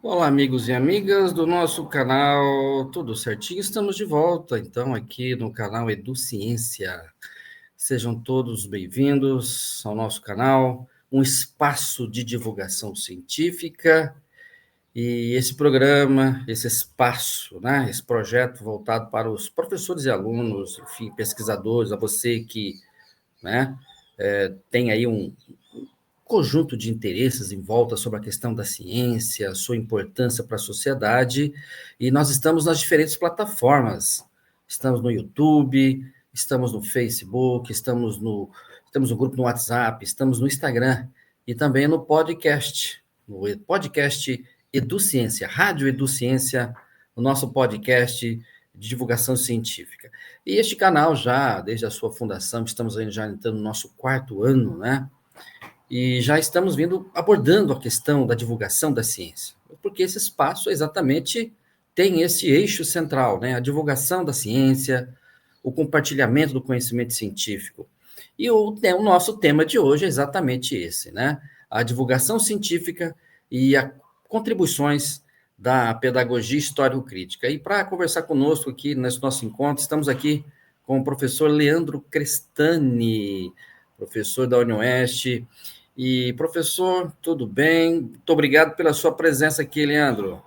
Olá, amigos e amigas do nosso canal, tudo certinho? Estamos de volta, então, aqui no canal EduCiência. Sejam todos bem-vindos ao nosso canal, um espaço de divulgação científica. E esse programa, esse espaço, né, esse projeto voltado para os professores e alunos, enfim, pesquisadores, a você que, né, tem aí um conjunto de interesses em volta sobre a questão da ciência, sua importância para a sociedade, e nós estamos nas diferentes plataformas. Estamos no YouTube, estamos no Facebook, estamos no grupo no WhatsApp, estamos no Instagram e também no podcast EduCiência, Rádio EduCiência, o nosso podcast de divulgação científica. E este canal já, desde a sua fundação, estamos aí já entrando no nosso quarto ano, né? E já estamos vindo abordando a questão da divulgação da ciência, porque esse espaço exatamente tem esse eixo central, né? A divulgação da ciência, o compartilhamento do conhecimento científico. E o nosso tema de hoje é exatamente esse, né? A divulgação científica e as contribuições da pedagogia histórico-crítica. E para conversar conosco aqui nesse nosso encontro, estamos aqui com o professor Leandro Crestani, professor da UniOeste. E, professor, tudo bem? Muito obrigado pela sua presença aqui, Leandro.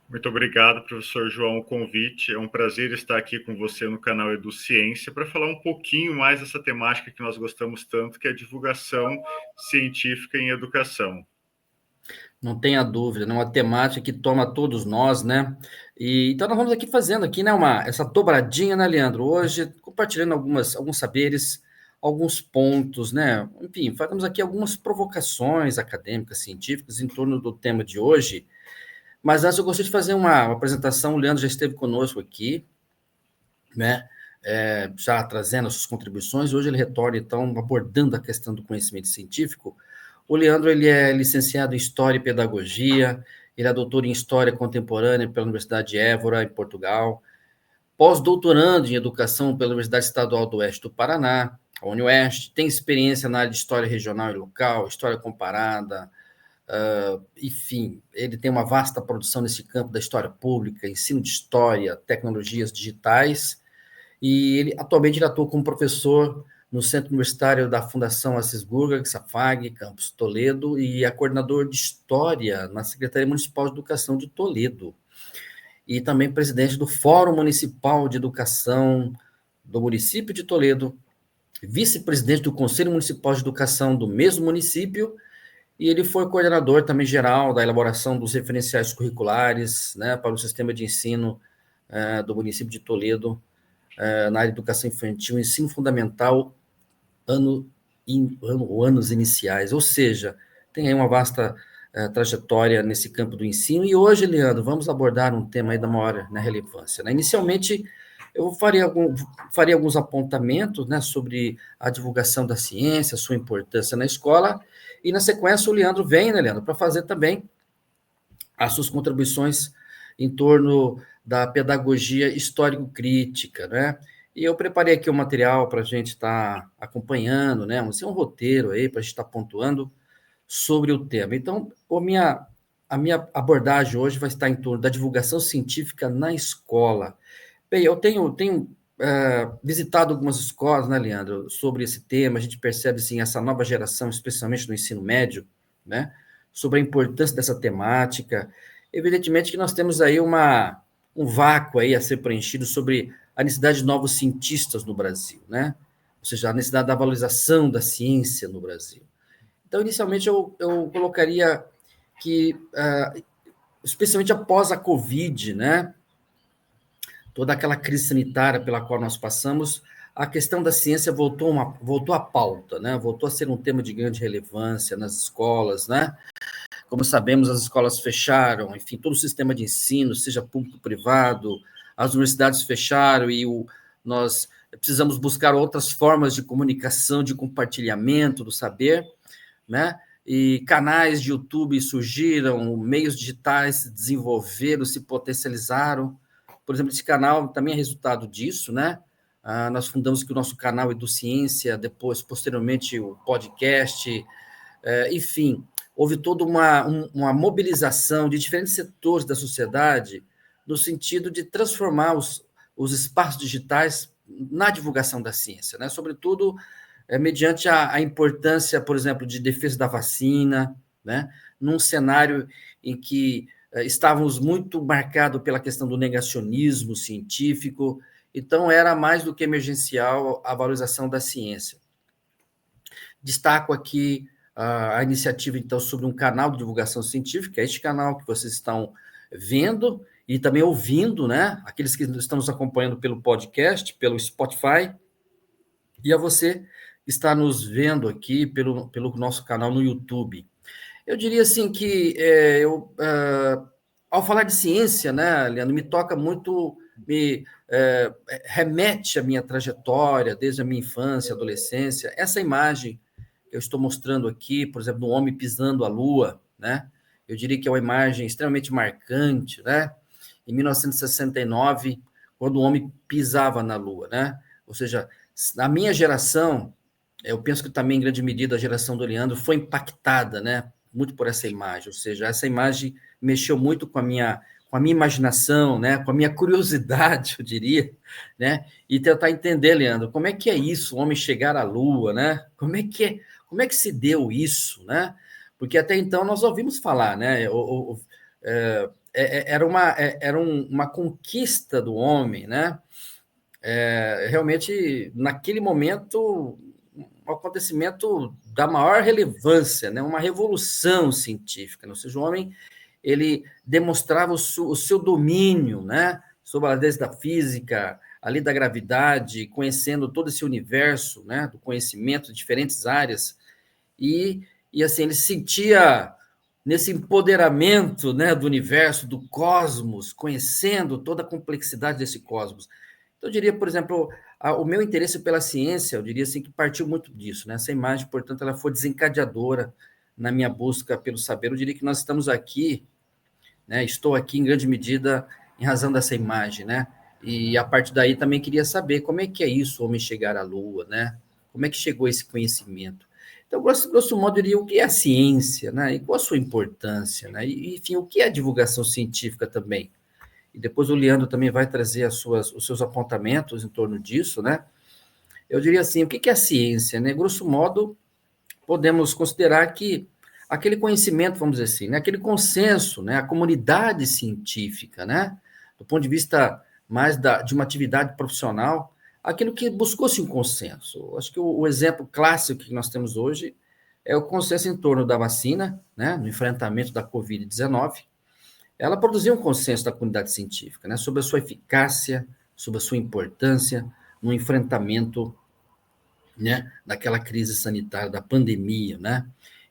Muito obrigado, professor João, o convite. É um prazer estar aqui com você no canal EduCiência para falar um pouquinho mais dessa temática que nós gostamos tanto, que é a divulgação científica em educação. Não tenha dúvida, né? Uma temática que toma todos nós, né? E então nós vamos aqui fazendo aqui, né, essa dobradinha, né, Leandro? Hoje compartilhando alguns saberes, alguns pontos, né? Enfim, fazemos aqui algumas provocações acadêmicas, científicas em torno do tema de hoje. Mas antes eu gostaria de fazer uma apresentação. O Leandro já esteve conosco aqui, né? Já trazendo as suas contribuições. Hoje ele retorna, então, abordando a questão do conhecimento científico. O Leandro ele é licenciado em História e Pedagogia, ele é doutor em História Contemporânea pela Universidade de Évora, em Portugal, pós-doutorando em Educação pela Universidade Estadual do Oeste do Paraná, a UniOeste, tem experiência na área de História Regional e Local, História Comparada, enfim, ele tem uma vasta produção nesse campo da história pública, ensino de história, tecnologias digitais, e atualmente ele atua como professor no Centro Universitário da Fundação Assis Gurgag, Safag, Campus Toledo, e é coordenador de História na Secretaria Municipal de Educação de Toledo. E também presidente do Fórum Municipal de Educação do município de Toledo, vice-presidente do Conselho Municipal de Educação do mesmo município, e ele foi coordenador também geral da elaboração dos referenciais curriculares, né, para o sistema de ensino do município de Toledo, na área de educação infantil, ensino fundamental, anos iniciais, ou seja, tem aí uma vasta trajetória nesse campo do ensino. E hoje, Leandro, vamos abordar um tema aí da maior, né, relevância. Né? Inicialmente, eu faria alguns apontamentos, né, sobre a divulgação da ciência, sua importância na escola, e na sequência o Leandro vem, né, Leandro, para fazer também as suas contribuições em torno da pedagogia histórico-crítica, né? E eu preparei aqui um material para a gente estar acompanhando, né? Um roteiro aí para a gente estar pontuando sobre o tema. Então, a minha abordagem hoje vai estar em torno da divulgação científica na escola. Bem, eu tenho visitado algumas escolas, né, Leandro, sobre esse tema. A gente percebe, sim, essa nova geração, especialmente no ensino médio, né, sobre a importância dessa temática. Evidentemente que nós temos aí um vácuo aí a ser preenchido sobre a necessidade de novos cientistas no Brasil, né? Ou seja, a necessidade da valorização da ciência no Brasil. Então, inicialmente, eu colocaria que, especialmente após a Covid, né, toda aquela crise sanitária pela qual nós passamos, a questão da ciência voltou à pauta, né? Voltou a ser um tema de grande relevância nas escolas, né? Como sabemos, as escolas fecharam, enfim, todo o sistema de ensino, seja público ou privado, as universidades fecharam e nós precisamos buscar outras formas de comunicação, de compartilhamento do saber, né? E canais de YouTube surgiram, meios digitais se desenvolveram, se potencializaram. Por exemplo, esse canal também é resultado disso, né? Nós fundamos aqui o nosso canal EduCiência, depois, posteriormente, o podcast, enfim, houve toda uma mobilização de diferentes setores da sociedade no sentido de transformar os espaços digitais na divulgação da ciência, né? Sobretudo mediante a importância, por exemplo, de defesa da vacina, né? Num cenário em que estávamos muito marcados pela questão do negacionismo científico, então era mais do que emergencial a valorização da ciência. Destaco aqui a iniciativa, então, sobre um canal de divulgação científica, este canal que vocês estão vendo e também ouvindo, né? Aqueles que estão nos acompanhando pelo podcast, pelo Spotify, e a você que está nos vendo aqui pelo nosso canal no YouTube. Eu diria assim que ao falar de ciência, né, Leandro, me toca muito, remete à minha trajetória, desde a minha infância, adolescência, essa imagem que eu estou mostrando aqui, por exemplo, do homem pisando a Lua, né? Eu diria que é uma imagem extremamente marcante, né? Em 1969, quando o homem pisava na Lua, né? Ou seja, na minha geração, eu penso que também, em grande medida, a geração do Leandro foi impactada, né? Muito por essa imagem, ou seja, essa imagem mexeu muito com a minha imaginação, né? Com a minha curiosidade, eu diria, né? E tentar entender, Leandro, como é que é isso, o homem chegar à Lua, né? Como é que se deu isso, né? Porque até então nós ouvimos falar, né? Era uma conquista do homem, né? Realmente, naquele momento, um acontecimento da maior relevância, né? Uma revolução científica, né? Ou seja, o homem ele demonstrava o seu domínio, né? Sobre as leis da física, a lei da gravidade, conhecendo todo esse universo, né? Do conhecimento de diferentes áreas, e assim, ele se sentia nesse empoderamento, né, do universo, do cosmos, conhecendo toda a complexidade desse cosmos. Então, eu diria, por exemplo, o meu interesse pela ciência, eu diria assim, que partiu muito disso, né? Essa imagem, portanto, ela foi desencadeadora na minha busca pelo saber. Eu diria que nós estamos aqui, né? Estou aqui em grande medida em razão dessa imagem, né? E a partir daí também queria saber como é que é isso, o homem chegar à Lua, né? Como é que chegou esse conhecimento? Então, grosso modo, eu diria o que é a ciência, né? E qual a sua importância, né? E, enfim, o que é a divulgação científica também? E depois o Leandro também vai trazer os seus apontamentos em torno disso, né? Eu diria assim, o que é a ciência, né? Grosso modo, podemos considerar que aquele conhecimento, vamos dizer assim, né? Aquele consenso, né? A comunidade científica, né? Do ponto de vista mais de uma atividade profissional, aquilo que buscou-se um consenso. Acho que o exemplo clássico que nós temos hoje é o consenso em torno da vacina, né? No enfrentamento da Covid-19. Ela produziu um consenso da comunidade científica, né? Sobre a sua eficácia, sobre a sua importância no enfrentamento, né, daquela crise sanitária, da pandemia, né?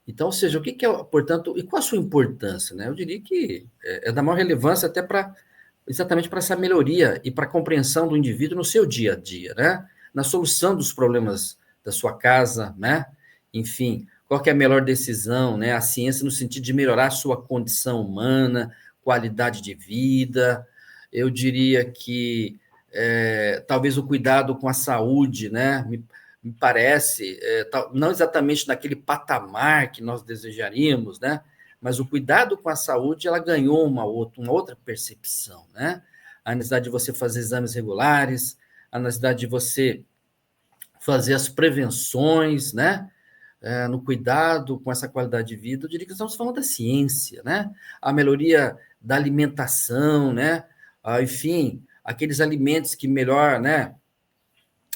Então, ou seja, o que é, portanto, e qual a sua importância, né? Eu diria que é da maior relevância até exatamente para essa melhoria e para a compreensão do indivíduo no seu dia a dia, né? Na solução dos problemas da sua casa, né? Enfim, qual que é a melhor decisão, né? A ciência no sentido de melhorar a sua condição humana, qualidade de vida. Eu diria que talvez o cuidado com a saúde, né? Me parece, não exatamente naquele patamar que nós desejaríamos, né? Mas o cuidado com a saúde, ela ganhou uma outra percepção, né? A necessidade de você fazer exames regulares, a necessidade de você fazer as prevenções, né? No cuidado com essa qualidade de vida, eu diria que estamos falando da ciência, né? A melhoria da alimentação, né? Enfim, aqueles alimentos que melhor, né?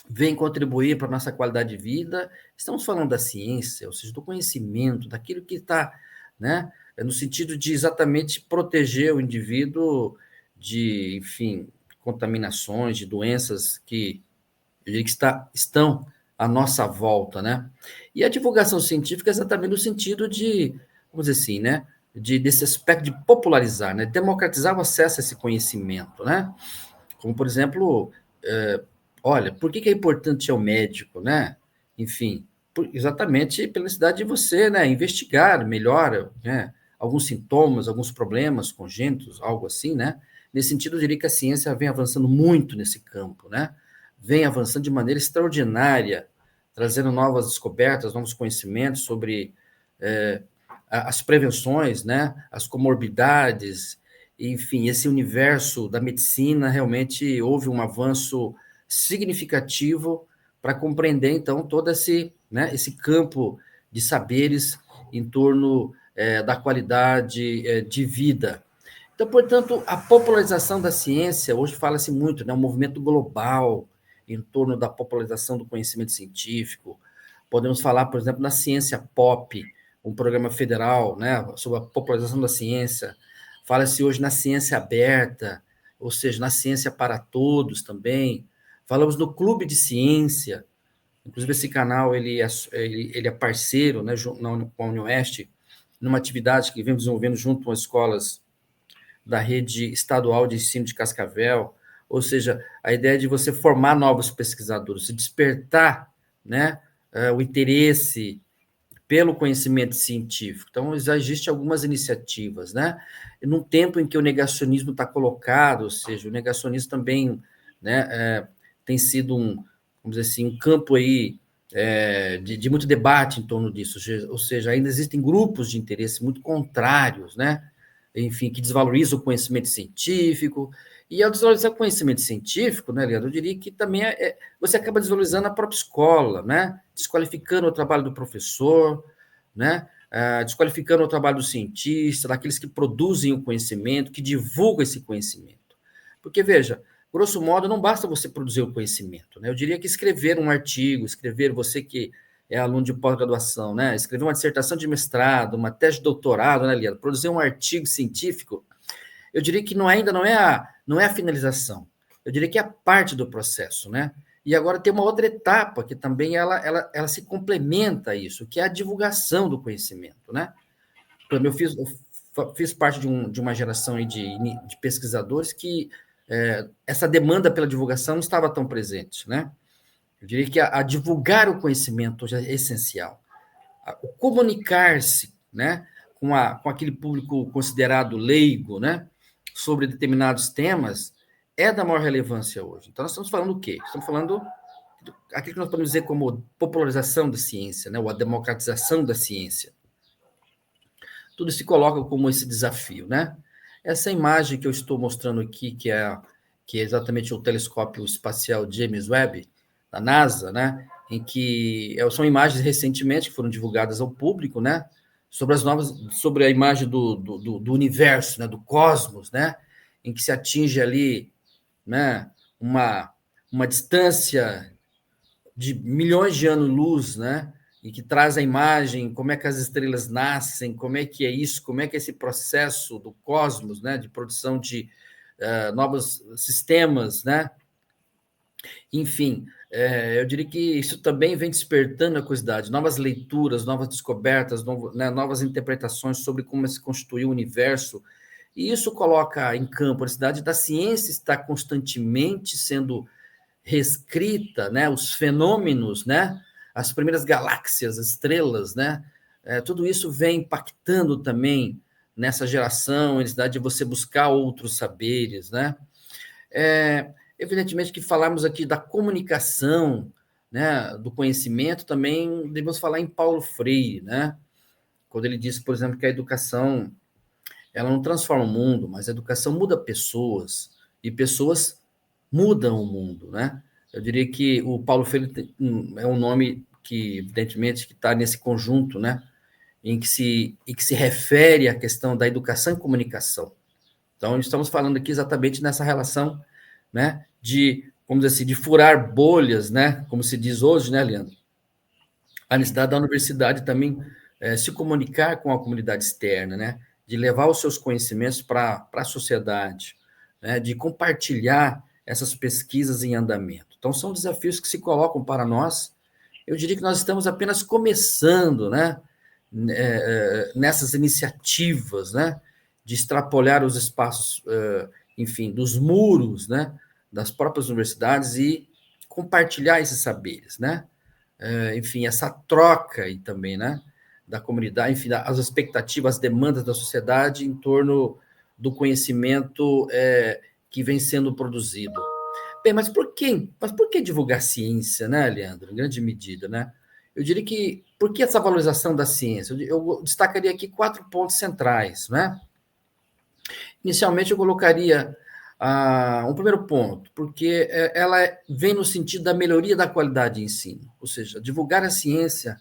Vem contribuir para a nossa qualidade de vida. Estamos falando da ciência, ou seja, do conhecimento, daquilo que está, né, no sentido de exatamente proteger o indivíduo de, enfim, contaminações, de doenças que, eu diria que estão à nossa volta, né? E a divulgação científica é exatamente no sentido de, vamos dizer assim, né, desse aspecto de popularizar, né, democratizar o acesso a esse conhecimento, né? Como, por exemplo, olha, por que é importante ao médico, né? Enfim, exatamente pela necessidade de você, né, investigar melhor, né, alguns sintomas, alguns problemas congênitos, algo assim, né? Nesse sentido, eu diria que a ciência vem avançando muito nesse campo, né? Vem avançando de maneira extraordinária, trazendo novas descobertas, novos conhecimentos sobre as prevenções, né, as comorbidades, enfim, esse universo da medicina, realmente houve um avanço significativo para compreender, então, todo esse, né, esse campo de saberes em torno da qualidade de vida. Então, portanto, a popularização da ciência, hoje fala-se muito, né, um movimento global em torno da popularização do conhecimento científico. Podemos falar, por exemplo, na ciência pop, um programa federal, né, sobre a popularização da ciência. Fala-se hoje na ciência aberta, ou seja, na ciência para todos também. Falamos no clube de ciência, inclusive esse canal ele é parceiro, né, com a UniOeste, numa atividade que vem desenvolvendo junto com as escolas da rede estadual de ensino de Cascavel, ou seja, a ideia de você formar novos pesquisadores, despertar, né, o interesse pelo conhecimento científico. Então, já existem algumas iniciativas, né? E num tempo em que o negacionismo está colocado, ou seja, o negacionismo também, né, tem sido vamos dizer assim, um campo aí de muito debate em torno disso, ou seja, ainda existem grupos de interesse muito contrários, né? Enfim, que desvalorizam o conhecimento científico, e ao desvalorizar o conhecimento científico, né, Leandro, eu diria que também você acaba desvalorizando a própria escola, né? Desqualificando o trabalho do professor, né? Desqualificando o trabalho do cientista, daqueles que produzem o conhecimento, que divulgam esse conhecimento. Porque, veja, grosso modo, não basta você produzir o conhecimento, né? Eu diria que escrever um artigo, você que é aluno de pós-graduação, né? Escrever uma dissertação de mestrado, uma tese de doutorado, né, Leandro? Produzir um artigo científico, eu diria que ainda não é a finalização. Eu diria que é a parte do processo, né? E agora tem uma outra etapa que também ela se complementa a isso, que é a divulgação do conhecimento, né? Eu fiz parte de uma geração aí de pesquisadores que essa demanda pela divulgação não estava tão presente, né? Eu diria que a divulgar o conhecimento hoje é essencial. Comunicar-se, né, com aquele público considerado leigo, né, sobre determinados temas, é da maior relevância hoje. Então, nós estamos falando o quê? Estamos falando aquilo que nós podemos dizer como popularização da ciência, né, ou a democratização da ciência. Tudo se coloca como esse desafio, né? Essa imagem que eu estou mostrando aqui, que é exatamente o telescópio espacial James Webb, da NASA, né? Em que são imagens recentemente que foram divulgadas ao público, né? Sobre a imagem do universo, né? Do cosmos, né? Em que se atinge ali, né? Uma distância de milhões de anos-luz, né? E que traz a imagem, como é que as estrelas nascem, como é que é isso, como é que é esse processo do cosmos, né? De produção de novos sistemas, né? Enfim, eu diria que isso também vem despertando a curiosidade, novas leituras, novas descobertas, novas interpretações sobre como se constituiu o universo, e isso coloca em campo a necessidade da ciência estar constantemente sendo reescrita, né, os fenômenos, né, as primeiras galáxias, estrelas, né, tudo isso vem impactando também nessa geração, a necessidade de você buscar outros saberes, né. Evidentemente que falarmos aqui da comunicação, né, do conhecimento, também devemos falar em Paulo Freire, né, quando ele disse, por exemplo, que a educação ela não transforma o mundo, mas a educação muda pessoas, e pessoas mudam o mundo, né? Eu diria que o Paulo Freire é um nome que, evidentemente, que está nesse conjunto, né? Em que se refere à questão da educação e comunicação. Então, estamos falando aqui exatamente nessa relação, né? Vamos dizer assim, de furar bolhas, né? Como se diz hoje, né, Leandro? A necessidade da universidade também se comunicar com a comunidade externa, né? De levar os seus conhecimentos para a sociedade, né? De compartilhar essas pesquisas em andamento. Então, são desafios que se colocam para nós. Eu diria que nós estamos apenas começando, né? Nessas iniciativas, né? De extrapolar os espaços, enfim, dos muros, né? Das próprias universidades e compartilhar esses saberes, né? Enfim, essa troca aí também, né, da comunidade, enfim, as expectativas, as demandas da sociedade em torno do conhecimento que vem sendo produzido. Bem, mas por que divulgar ciência, né, Leandro? Em grande medida, né? eu diria que, por que essa valorização da ciência? Eu destacaria aqui 4 pontos centrais, né? Inicialmente, eu colocaria um primeiro ponto, porque ela vem no sentido da melhoria da qualidade de ensino, ou seja, divulgar a ciência,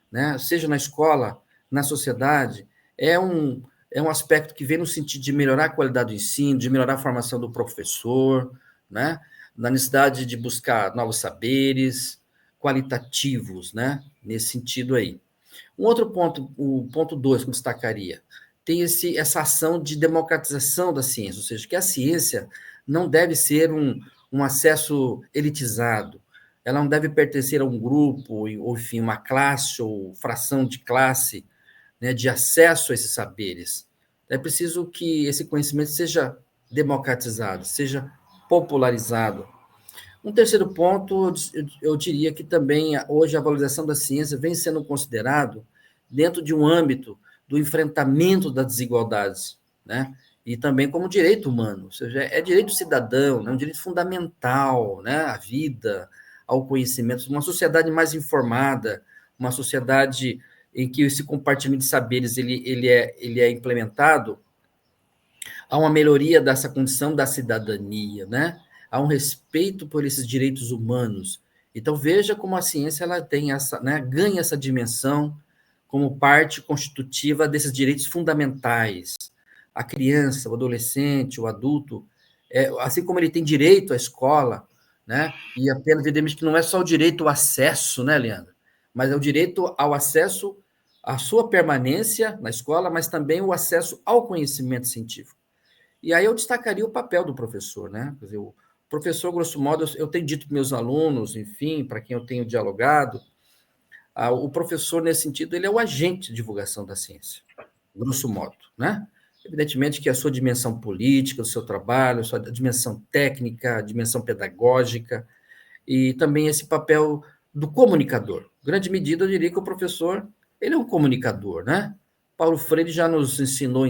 né, seja na escola, na sociedade, é um aspecto que vem no sentido de melhorar a qualidade do ensino, de melhorar a formação do professor, né, na necessidade de buscar novos saberes qualitativos, né, nesse sentido aí. Um outro ponto, o ponto 2, que eu destacaria, tem essa ação de democratização da ciência, ou seja, que a ciência não deve ser um acesso elitizado, ela não deve pertencer a um grupo, ou enfim, uma classe ou fração de classe, né, de acesso a esses saberes. É preciso que esse conhecimento seja democratizado, seja popularizado. Um terceiro ponto, eu diria que também hoje a valorização da ciência vem sendo considerado dentro de um âmbito do enfrentamento das desigualdades, né? E também como direito humano, ou seja, é direito cidadão, né? Um direito fundamental, né? À vida, ao conhecimento, uma sociedade mais informada, uma sociedade em que esse compartilhamento de saberes ele é implementado, há uma melhoria dessa condição da cidadania, né? Há um respeito por esses direitos humanos. Então veja como a ciência ela tem essa, né, ganha essa dimensão como parte constitutiva desses direitos fundamentais. A criança, o adolescente, o adulto, assim como ele tem direito à escola, né? E apenas evidente que não é só o direito ao acesso, né, Leandro? Mas é o direito ao acesso à sua permanência na escola, mas também o acesso ao conhecimento científico. E aí eu destacaria o papel do professor, né? Quer dizer, o professor, grosso modo, eu tenho dito para meus alunos, enfim, para quem eu tenho dialogado, o professor, nesse sentido, ele é o agente de divulgação da ciência, grosso modo, né? Evidentemente que a sua dimensão política, o seu trabalho, a sua dimensão técnica, a dimensão pedagógica, e também esse papel do comunicador. Em grande medida, eu diria que o professor, ele é um comunicador, né? Paulo Freire já nos ensinou,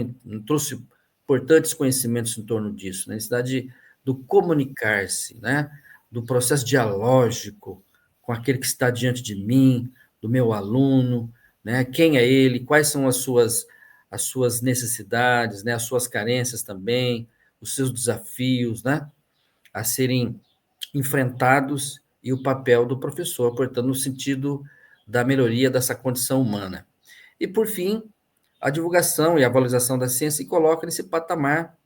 trouxe importantes conhecimentos em torno disso, né? A necessidade do comunicar-se, né? Do processo dialógico com aquele que está diante de mim, do meu aluno, né? Quem é ele, quais são as suas necessidades, né? As suas carências também, os seus desafios, né? A serem enfrentados e o papel do professor, portanto, no sentido da melhoria dessa condição humana. E, por fim, a divulgação e a valorização da ciência se coloca nesse patamar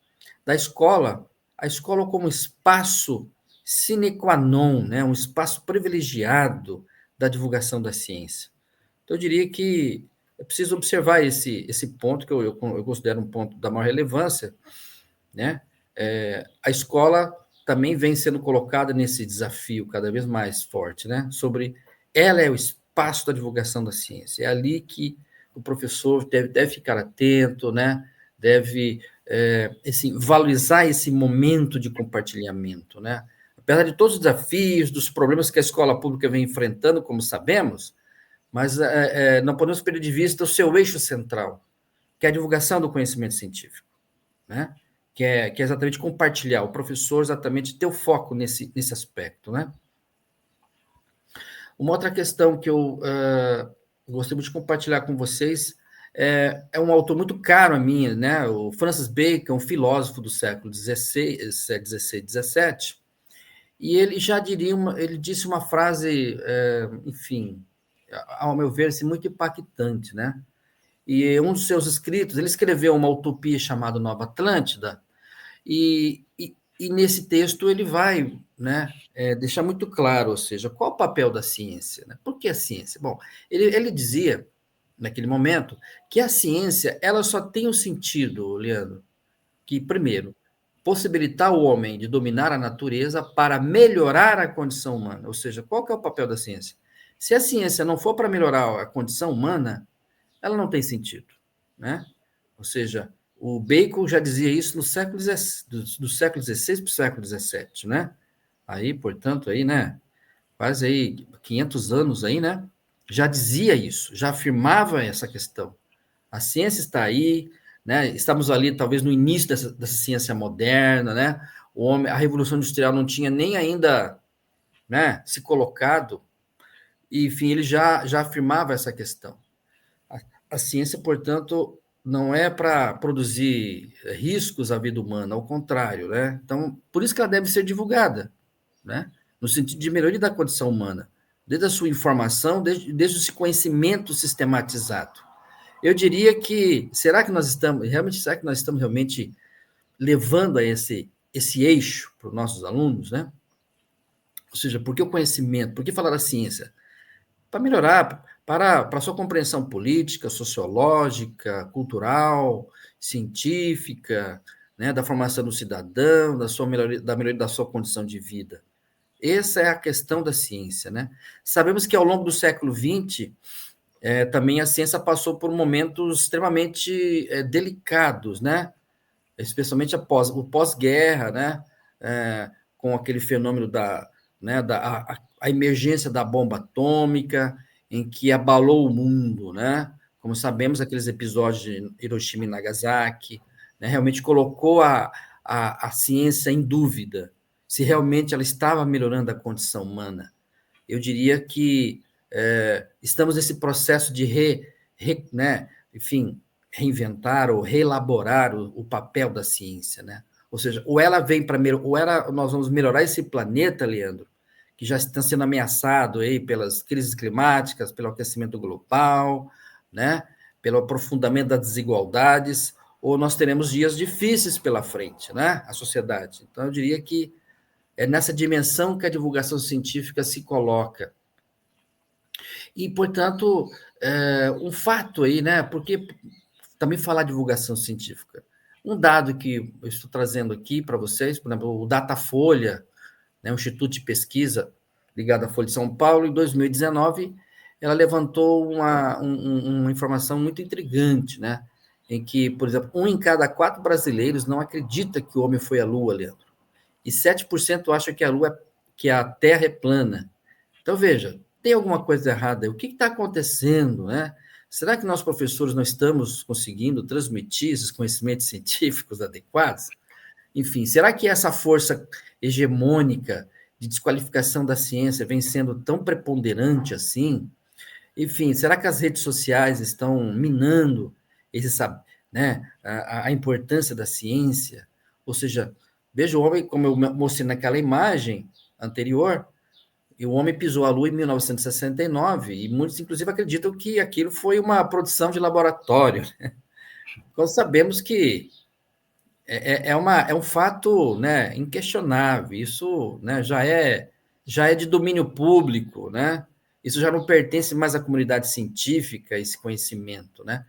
da escola, a escola como espaço sine qua non, né, um espaço privilegiado da divulgação da ciência. Então, eu diria que é preciso observar esse ponto, que eu considero um ponto da maior relevância, né? A escola também vem sendo colocada nesse desafio cada vez mais forte, né? Sobre ela é o espaço da divulgação da ciência, é ali que o professor deve ficar atento, né? Deve valorizar esse momento de compartilhamento, né? Apesar de todos os desafios, dos problemas que a escola pública vem enfrentando, como sabemos, mas não podemos perder de vista o seu eixo central, que é a divulgação do conhecimento científico, né? Que é exatamente compartilhar, o professor exatamente ter o foco nesse aspecto, né? Uma outra questão que eu gostaria de compartilhar com vocês é um autor muito caro a mim, né? O Francis Bacon, um filósofo do século XVI, XVII, e ele já diria, ele disse uma frase, enfim, ao meu ver, assim, muito impactante, né? E um dos seus escritos, ele escreveu uma utopia chamada Nova Atlântida, e nesse texto ele vai, né, deixar muito claro, ou seja, qual o papel da ciência, né? Por que a ciência? Bom, ele dizia, naquele momento, que a ciência ela só tem o sentido, Leandro, que, primeiro, possibilitar o homem de dominar a natureza para melhorar a condição humana. Ou seja, qual que é o papel da ciência? Se a ciência não for para melhorar a condição humana, ela não tem sentido, né? Ou seja, o Bacon já dizia isso no século do século XVI para o século XVII, né? Aí, portanto, aí, né? Quase aí 500 anos aí, né? Já dizia isso, já afirmava essa questão. A ciência está aí, né? Estamos ali, talvez, no início dessa ciência moderna, né? O homem, a Revolução Industrial não tinha nem ainda, né, se colocado. e, enfim, ele já afirmava essa questão. A ciência, portanto, não é para produzir riscos à vida humana, ao contrário, né? Então, por isso que ela deve ser divulgada, né? No sentido de melhoria da condição humana, desde a sua informação, desde esse conhecimento sistematizado. Eu diria que, será que nós estamos realmente levando a esse eixo para os nossos alunos, né? Ou seja, por que o conhecimento? Por que falar da ciência? Para melhorar, para a sua compreensão política, sociológica, cultural, científica, né, da formação do cidadão, da melhoria da sua condição de vida. Essa é a questão da ciência, né? Sabemos que ao longo do século XX, também a ciência passou por momentos extremamente delicados, né? Especialmente o pós-guerra, né? Com aquele fenômeno a emergência da bomba atômica, em que abalou o mundo, né? Como sabemos, aqueles episódios de Hiroshima e Nagasaki, né? Realmente colocou a ciência em dúvida, se realmente ela estava melhorando a condição humana. Eu diria que estamos nesse processo de reinventar ou reelaborar o papel da ciência, né? Ou seja, nós vamos melhorar esse planeta, Leandro, que já está sendo ameaçado aí pelas crises climáticas, pelo aquecimento global, né? Pelo aprofundamento das desigualdades, ou nós teremos dias difíceis pela frente, né? A sociedade. Então, eu diria que é nessa dimensão que a divulgação científica se coloca. E, portanto, um fato aí, né? Porque também falar de divulgação científica. Um dado que eu estou trazendo aqui para vocês, por exemplo, o Datafolha, né, um instituto de pesquisa ligado à Folha de São Paulo, em 2019, ela levantou uma informação muito intrigante, né? Em que, por exemplo, 1 em cada 4 brasileiros não acredita que o homem foi à Lua, Leandro. E 7% acham que a Terra é plana. Então, veja, tem alguma coisa errada aí. O que está acontecendo, né? Será que nós, professores, não estamos conseguindo transmitir esses conhecimentos científicos adequados? Enfim, será que essa força hegemônica de desqualificação da ciência vem sendo tão preponderante assim? Enfim, será que as redes sociais estão minando a importância da ciência? Ou seja, veja o homem, como eu mostrei naquela imagem anterior, e o homem pisou a Lua em 1969, e muitos, inclusive, acreditam que aquilo foi uma produção de laboratório. Nós sabemos que é um fato, né, inquestionável, isso, né, já é de domínio público, né? Isso já não pertence mais à comunidade científica, esse conhecimento, né?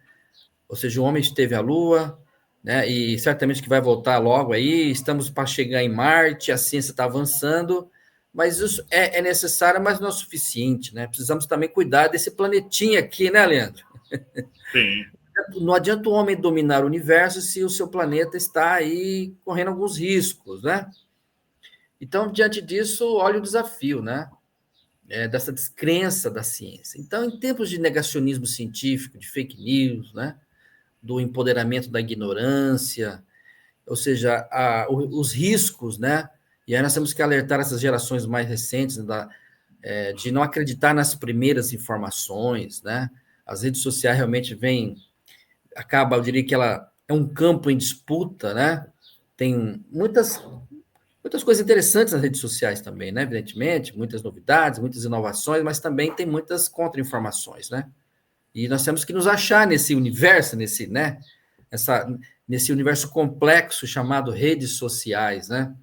Ou seja, o homem esteve à Lua, né, e certamente que vai voltar logo aí, estamos para chegar em Marte, a ciência está avançando, mas isso é necessário, mas não é suficiente, né? Precisamos também cuidar desse planetinha aqui, né, Leandro? Sim. Não adianta o homem dominar o universo se o seu planeta está aí correndo alguns riscos, né? Então, diante disso, olha o desafio, né? Dessa descrença da ciência. Então, em tempos de negacionismo científico, de fake news, né? Do empoderamento da ignorância, ou seja, os riscos, né? E aí nós temos que alertar essas gerações mais recentes de não acreditar nas primeiras informações, né? As redes sociais realmente eu diria que ela é um campo em disputa, né? Tem muitas coisas interessantes nas redes sociais também, né? Evidentemente, muitas novidades, muitas inovações, mas também tem muitas contra-informações, né? E nós temos que nos achar nesse universo, nesse universo complexo chamado redes sociais, né?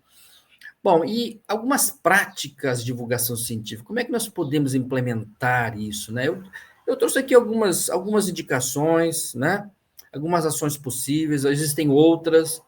Bom, e algumas práticas de divulgação científica, como é que nós podemos implementar isso, né? Eu trouxe aqui algumas indicações, né? Algumas ações possíveis, existem outras,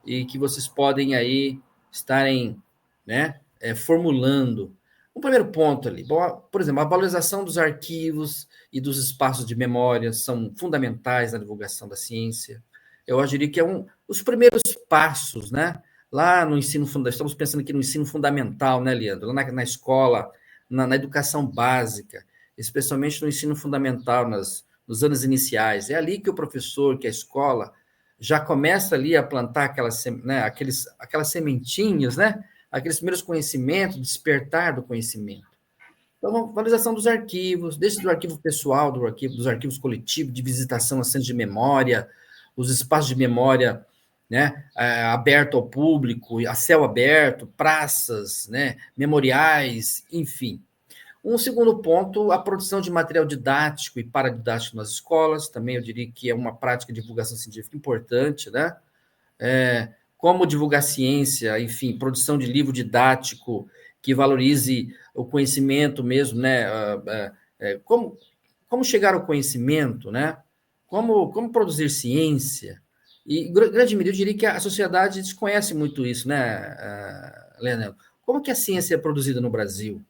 e que vocês podem aí estarem, né, formulando. Um primeiro ponto ali, por exemplo, a valorização dos arquivos e dos espaços de memória são fundamentais na divulgação da ciência. Eu diria que os primeiros passos, né? Lá no ensino fundamental, estamos pensando aqui no ensino fundamental, né, Leandro? Lá na escola, na educação básica, especialmente no ensino fundamental, nos anos iniciais. É ali que o professor, que a escola, já começa ali a plantar aquelas sementinhas, né? Aqueles primeiros conhecimentos, despertar do conhecimento. Então, valorização dos arquivos, desde do arquivo pessoal, dos arquivos coletivos, de visitação a centros de memória, os espaços de memória, né, aberto ao público, a céu aberto, praças, né, memoriais, enfim. Um segundo ponto, a produção de material didático e paradidático nas escolas, também eu diria que é uma prática de divulgação científica importante, né? Como divulgar ciência, enfim, produção de livro didático que valorize o conhecimento mesmo, né? Como chegar ao conhecimento, né? Como produzir ciência. E, em grande medida, eu diria que a sociedade desconhece muito isso, né, Leonel? Como que a ciência é produzida no Brasil?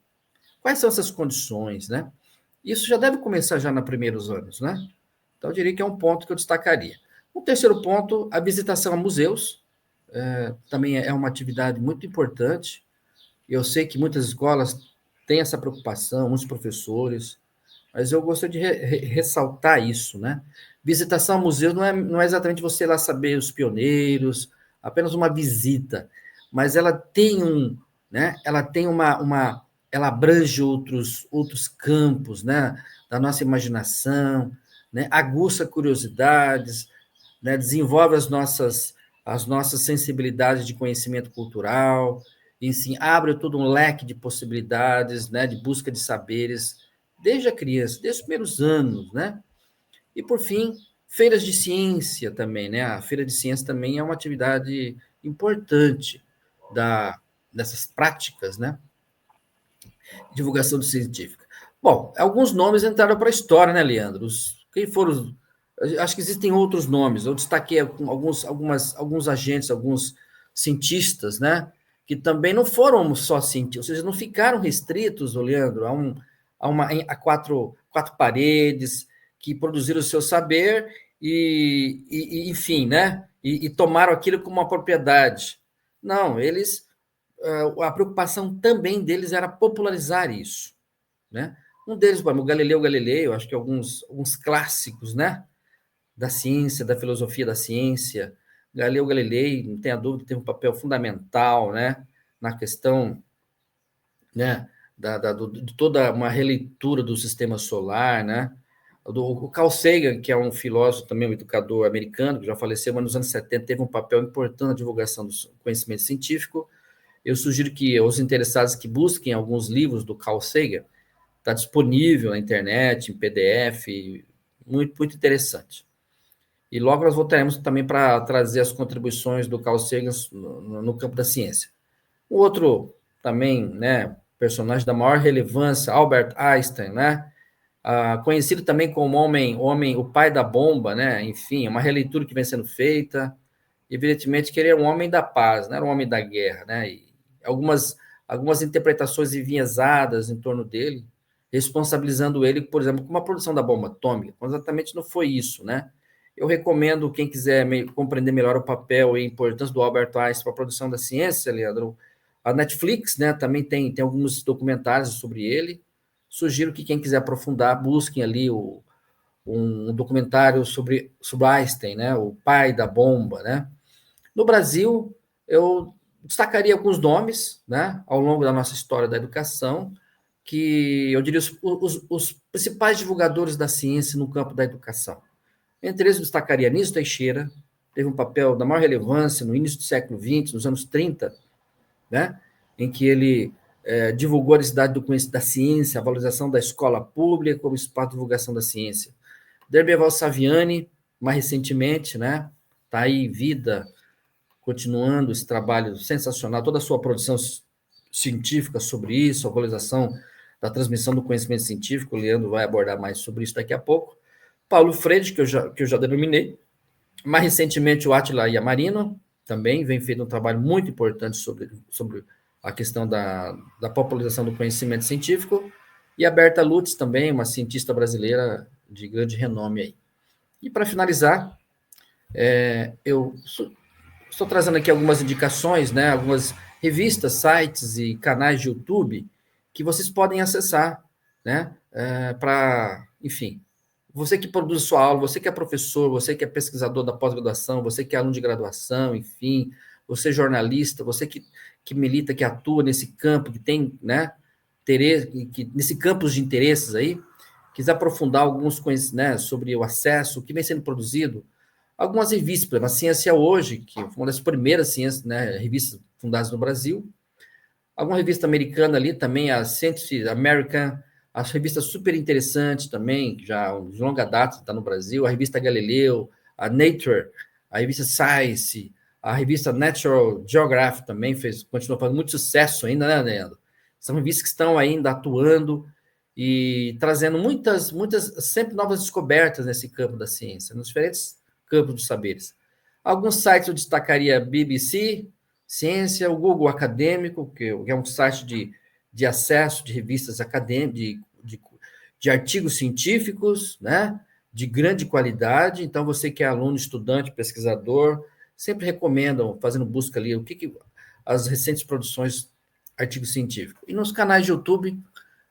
Quais são essas condições, né? Isso já deve começar já nos primeiros anos, né? Então, eu diria que é um ponto que eu destacaria. O terceiro ponto, a visitação a museus, também é uma atividade muito importante. Eu sei que muitas escolas têm essa preocupação, muitos professores, mas eu gostaria de ressaltar isso, né? Visitação a museu não é exatamente você ir lá saber os pioneiros, apenas uma visita, mas ela tem né? Ela tem ela abrange outros campos, né? Da nossa imaginação, né? Aguça curiosidades, né? Desenvolve as nossas sensibilidades de conhecimento cultural, e sim, abre todo um leque de possibilidades, né? De busca de saberes desde a criança, desde os primeiros anos, né? E, por fim, feiras de ciência também, né? A feira de ciência também é uma atividade importante dessas práticas, né? Divulgação científica. Bom, alguns nomes entraram para a história, né, Leandro? Quem foram? Acho que existem outros nomes. Eu destaquei alguns agentes, alguns cientistas, né? Que também não foram só cientistas, ou seja, não ficaram restritos, Leandro, a quatro paredes, que produziram o seu saber enfim, né? E tomaram aquilo como uma propriedade. Não, a preocupação também deles era popularizar isso, né? Um deles, o Galileu Galilei, eu acho que alguns clássicos, né? Da ciência, da filosofia da ciência. Galileu Galilei, não tenha dúvida, teve um papel fundamental, né? Na questão, né? De toda uma releitura do sistema solar, né? O Carl Sagan, que é um filósofo também, um educador americano, que já faleceu, mas nos anos 70 teve um papel importante na divulgação do conhecimento científico. Eu sugiro que os interessados que busquem alguns livros do Carl Sagan, está disponível na internet, em PDF, muito, muito interessante. E logo nós voltaremos também para trazer as contribuições do Carl Sagan no campo da ciência. O outro também, né, personagem da maior relevância, Albert Einstein, né, conhecido também como o pai da bomba, né, enfim, uma releitura que vem sendo feita. Evidentemente que ele é um homem da paz, não era um homem da guerra, né? E algumas interpretações enviesadas em torno dele, responsabilizando ele, por exemplo, com a produção da bomba atômica, quando exatamente não foi isso, né? Eu recomendo, quem quiser compreender melhor o papel e a importância do Albert Einstein para a produção da ciência, Leandro, a Netflix, né, também tem alguns documentários sobre ele. Sugiro que quem quiser aprofundar, busquem ali um documentário sobre Einstein, né, o pai da bomba, né? No Brasil, eu destacaria alguns nomes, né, ao longo da nossa história da educação, que eu diria os principais divulgadores da ciência no campo da educação. Entre eles, eu destacaria Anísio Teixeira, teve um papel da maior relevância no início do século XX, nos anos 30, né, em que ele divulgou a necessidade do conhecimento da ciência, a valorização da escola pública como espaço de divulgação da ciência. Derbeval Saviani, mais recentemente, né, está aí vida, continuando esse trabalho sensacional, toda a sua produção científica sobre isso, a valorização da transmissão do conhecimento científico, o Leandro vai abordar mais sobre isso daqui a pouco. Paulo Freire, que eu já denominei. Mais recentemente, o Átila Yamarino, também vem feito um trabalho muito importante sobre a questão da popularização do conhecimento científico. E a Berta Lutz, também, uma cientista brasileira de grande renome aí. E, para finalizar, eu estou trazendo aqui algumas indicações, né, algumas revistas, sites e canais de YouTube que vocês podem acessar, né, para, enfim, você que produz sua aula, você que é professor, você que é pesquisador da pós-graduação, você que é aluno de graduação, enfim, você jornalista, você que milita, que atua nesse campo, que tem, né, nesse campo de interesses aí, quiser aprofundar alguns conhecimentos, né, sobre o acesso, o que vem sendo produzido, algumas revistas, por exemplo, a Ciência Hoje, que foi uma das primeiras ciências, né, revistas fundadas no Brasil, alguma revista americana ali também, a Scientific American, as revistas super interessantes também, que já de longa data está no Brasil, a revista Galileu, a Nature, a revista Science, a revista Natural Geographic também continua fazendo muito sucesso ainda, né, Leandro? São revistas que estão ainda atuando e trazendo muitas, sempre novas descobertas nesse campo da ciência, nos diferentes campos dos saberes. Alguns sites eu destacaria BBC, Ciência, o Google Acadêmico, que é um site de acesso de revistas acadêmicas, de artigos científicos, né, de grande qualidade. Então, você que é aluno, estudante, pesquisador, sempre recomendam, fazendo busca ali, o que as recentes produções, artigos científicos. E nos canais de YouTube,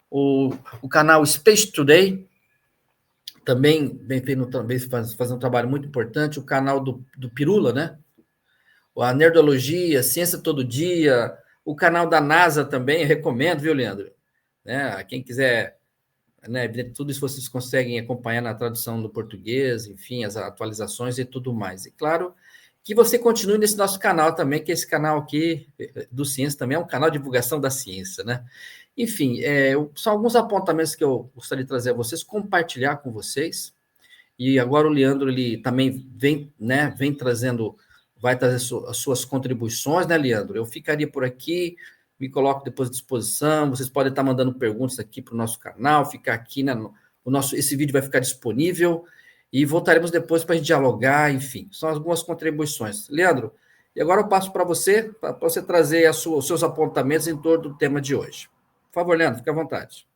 o canal Space Today, também fazendo um trabalho muito importante, o canal do Pirula, né? A Nerdologia, Ciência Todo Dia, o canal da NASA também, eu recomendo, viu, Leandro? Né? Quem quiser, né, tudo isso vocês conseguem acompanhar na tradução do português, enfim, as atualizações e tudo mais. E claro, que você continue nesse nosso canal também, que esse canal aqui do Ciência também é um canal de divulgação da ciência, né? Enfim, são alguns apontamentos que eu gostaria de trazer a vocês, compartilhar com vocês. E agora o Leandro, ele também vem, né, vai trazer as suas contribuições, né, Leandro? Eu ficaria por aqui, me coloco depois à disposição, vocês podem estar mandando perguntas aqui para o nosso canal, ficar aqui, né, esse vídeo vai ficar disponível, e voltaremos depois para a gente dialogar, enfim, são algumas contribuições. Leandro, e agora eu passo para você trazer os seus apontamentos em torno do tema de hoje. Por favor, Leandro, fique à vontade.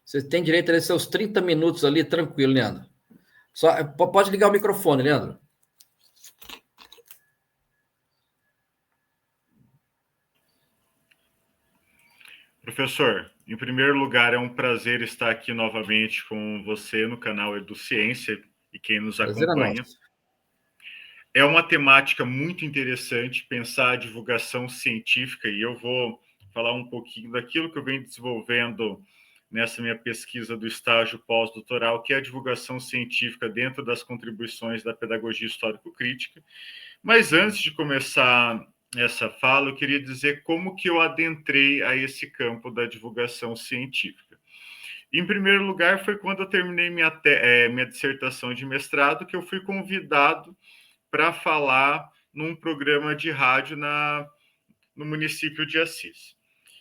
Você tem direito a seus 30 minutos ali, tranquilo, Leandro. Pode ligar o microfone, Leandro. Professor, em primeiro lugar, é um prazer estar aqui novamente com você no canal EduCiência e quem nos acompanha. É uma temática muito interessante pensar a divulgação científica, e eu vou falar um pouquinho daquilo que eu venho desenvolvendo nessa minha pesquisa do estágio pós-doutoral, que é a divulgação científica dentro das contribuições da pedagogia histórico-crítica. Mas antes de começar essa fala, eu queria dizer como que eu adentrei a esse campo da divulgação científica. Em primeiro lugar, foi quando eu terminei minha dissertação de mestrado, que eu fui convidado para falar num programa de rádio no município de Assis.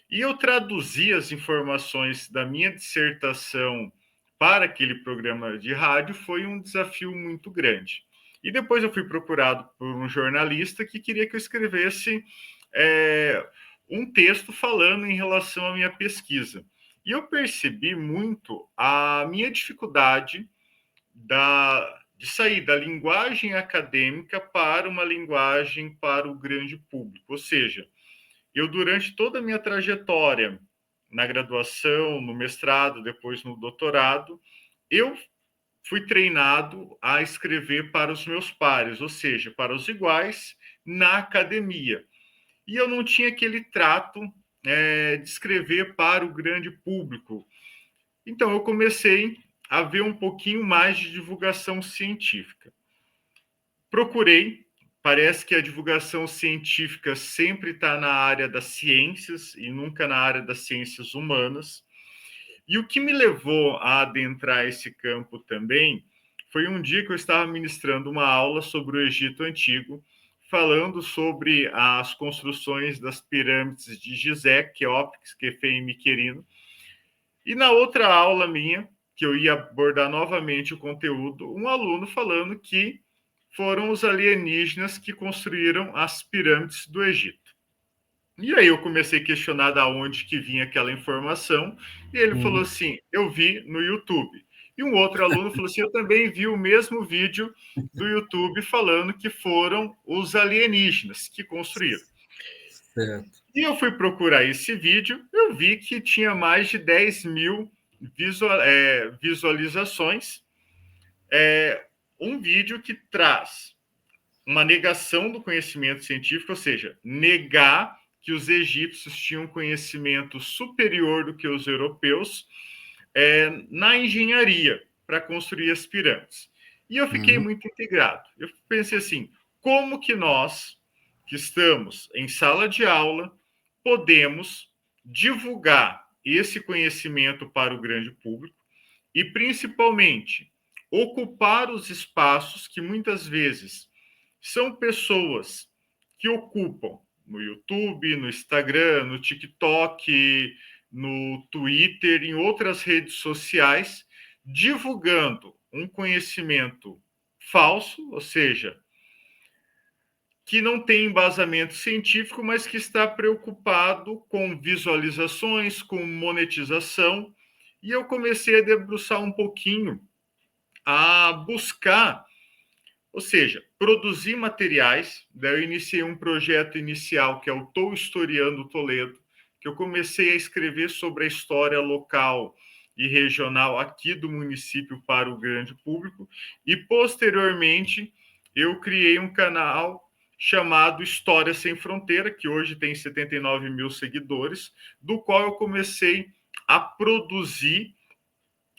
E eu traduzi as informações da minha dissertação para aquele programa de rádio, foi um desafio muito grande. E depois eu fui procurado por um jornalista que queria que eu escrevesse um texto falando em relação à minha pesquisa. E eu percebi muito a minha dificuldade de sair da linguagem acadêmica para uma linguagem para o grande público. Ou seja, eu, durante toda a minha trajetória na graduação, no mestrado, depois no doutorado, eu fui treinado a escrever para os meus pares, ou seja, para os iguais na academia. E eu não tinha aquele trato de escrever para o grande público. Então, eu comecei a ver um pouquinho mais de divulgação científica. Procurei, parece que a divulgação científica sempre está na área das ciências e nunca na área das ciências humanas. E o que me levou a adentrar esse campo também foi um dia que eu estava ministrando uma aula sobre o Egito Antigo, falando sobre as construções das pirâmides de Gizé, Quéops, Quefê e Miquerino. E na outra aula minha, que eu ia abordar novamente o conteúdo, um aluno falando que foram os alienígenas que construíram as pirâmides do Egito. E aí eu comecei a questionar de onde que vinha aquela informação, e ele falou assim, eu vi no YouTube. E um outro aluno falou assim, eu também vi o mesmo vídeo do YouTube falando que foram os alienígenas que construíram. Certo. E eu fui procurar esse vídeo, eu vi que tinha mais de 10 mil visualizações. Um vídeo que traz uma negação do conhecimento científico, ou seja, negar que os egípcios tinham conhecimento superior do que os europeus na engenharia para construir as pirâmides. E eu fiquei muito integrado. Eu pensei assim, como que nós, que estamos em sala de aula, podemos divulgar esse conhecimento para o grande público e, principalmente, ocupar os espaços que muitas vezes são pessoas que ocupam no YouTube, no Instagram, no TikTok, no Twitter, em outras redes sociais, divulgando um conhecimento falso, ou seja, que não tem embasamento científico, mas que está preocupado com visualizações, com monetização. E eu comecei a debruçar um pouquinho, a buscar, ou seja, produzir materiais. Daí eu iniciei um projeto inicial, que é o Tô Historiando Toledo, que eu comecei a escrever sobre a história local e regional aqui do município para o grande público. E, posteriormente, eu criei um canal chamado História Sem Fronteira, que hoje tem 79 mil seguidores, do qual eu comecei a produzir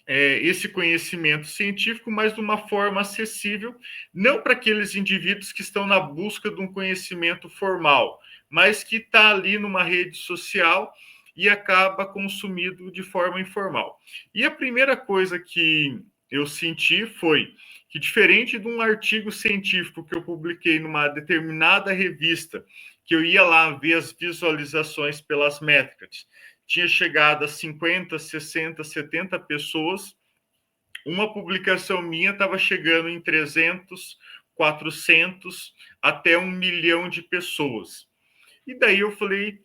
esse conhecimento científico, mas de uma forma acessível, não para aqueles indivíduos que estão na busca de um conhecimento formal, mas que está ali numa rede social e acaba consumido de forma informal. E a primeira coisa que eu senti foi que, diferente de um artigo científico que eu publiquei numa determinada revista, que eu ia lá ver as visualizações pelas métricas, tinha chegado a 50, 60, 70 pessoas, uma publicação minha estava chegando em 300, 400, até 1 milhão de pessoas. E daí eu falei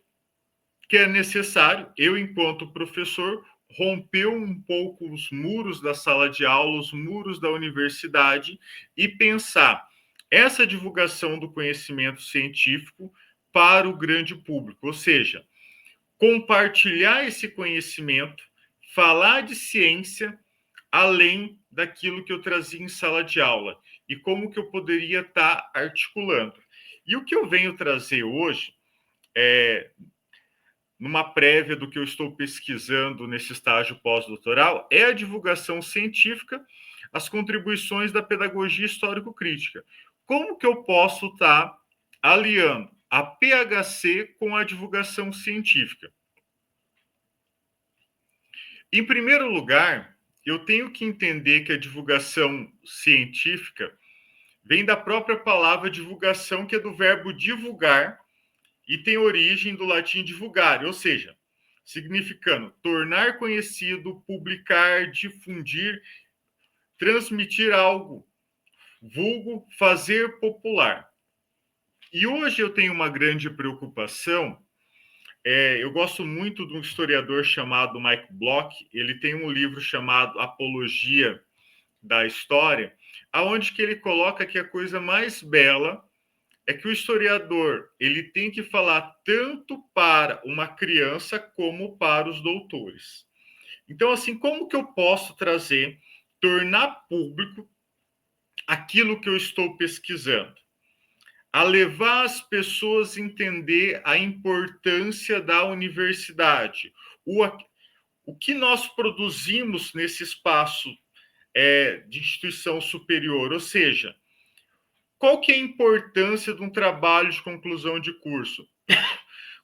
que é necessário, eu, enquanto professor, romper um pouco os muros da sala de aula, os muros da universidade e pensar essa divulgação do conhecimento científico para o grande público, ou seja, compartilhar esse conhecimento, falar de ciência além daquilo que eu trazia em sala de aula e como que eu poderia estar articulando. E o que eu venho trazer hoje, numa prévia do que eu estou pesquisando nesse estágio pós-doutoral, é a divulgação científica, as contribuições da pedagogia histórico-crítica. Como que eu posso estar aliando a PHC com a divulgação científica? Em primeiro lugar, eu tenho que entender que a divulgação científica vem da própria palavra divulgação, que é do verbo divulgar, e tem origem do latim divulgare, ou seja, significando tornar conhecido, publicar, difundir, transmitir algo, vulgo, fazer popular. E hoje eu tenho uma grande preocupação. Eu gosto muito de um historiador chamado Mike Bloch. Ele tem um livro chamado Apologia da História, aonde que ele coloca que a coisa mais bela é que o historiador ele tem que falar tanto para uma criança como para os doutores. Então, assim, como que eu posso trazer, tornar público aquilo que eu estou pesquisando? A levar as pessoas a entender a importância da universidade, o que nós produzimos nesse espaço de instituição superior, ou seja, qual que é a importância de um trabalho de conclusão de curso?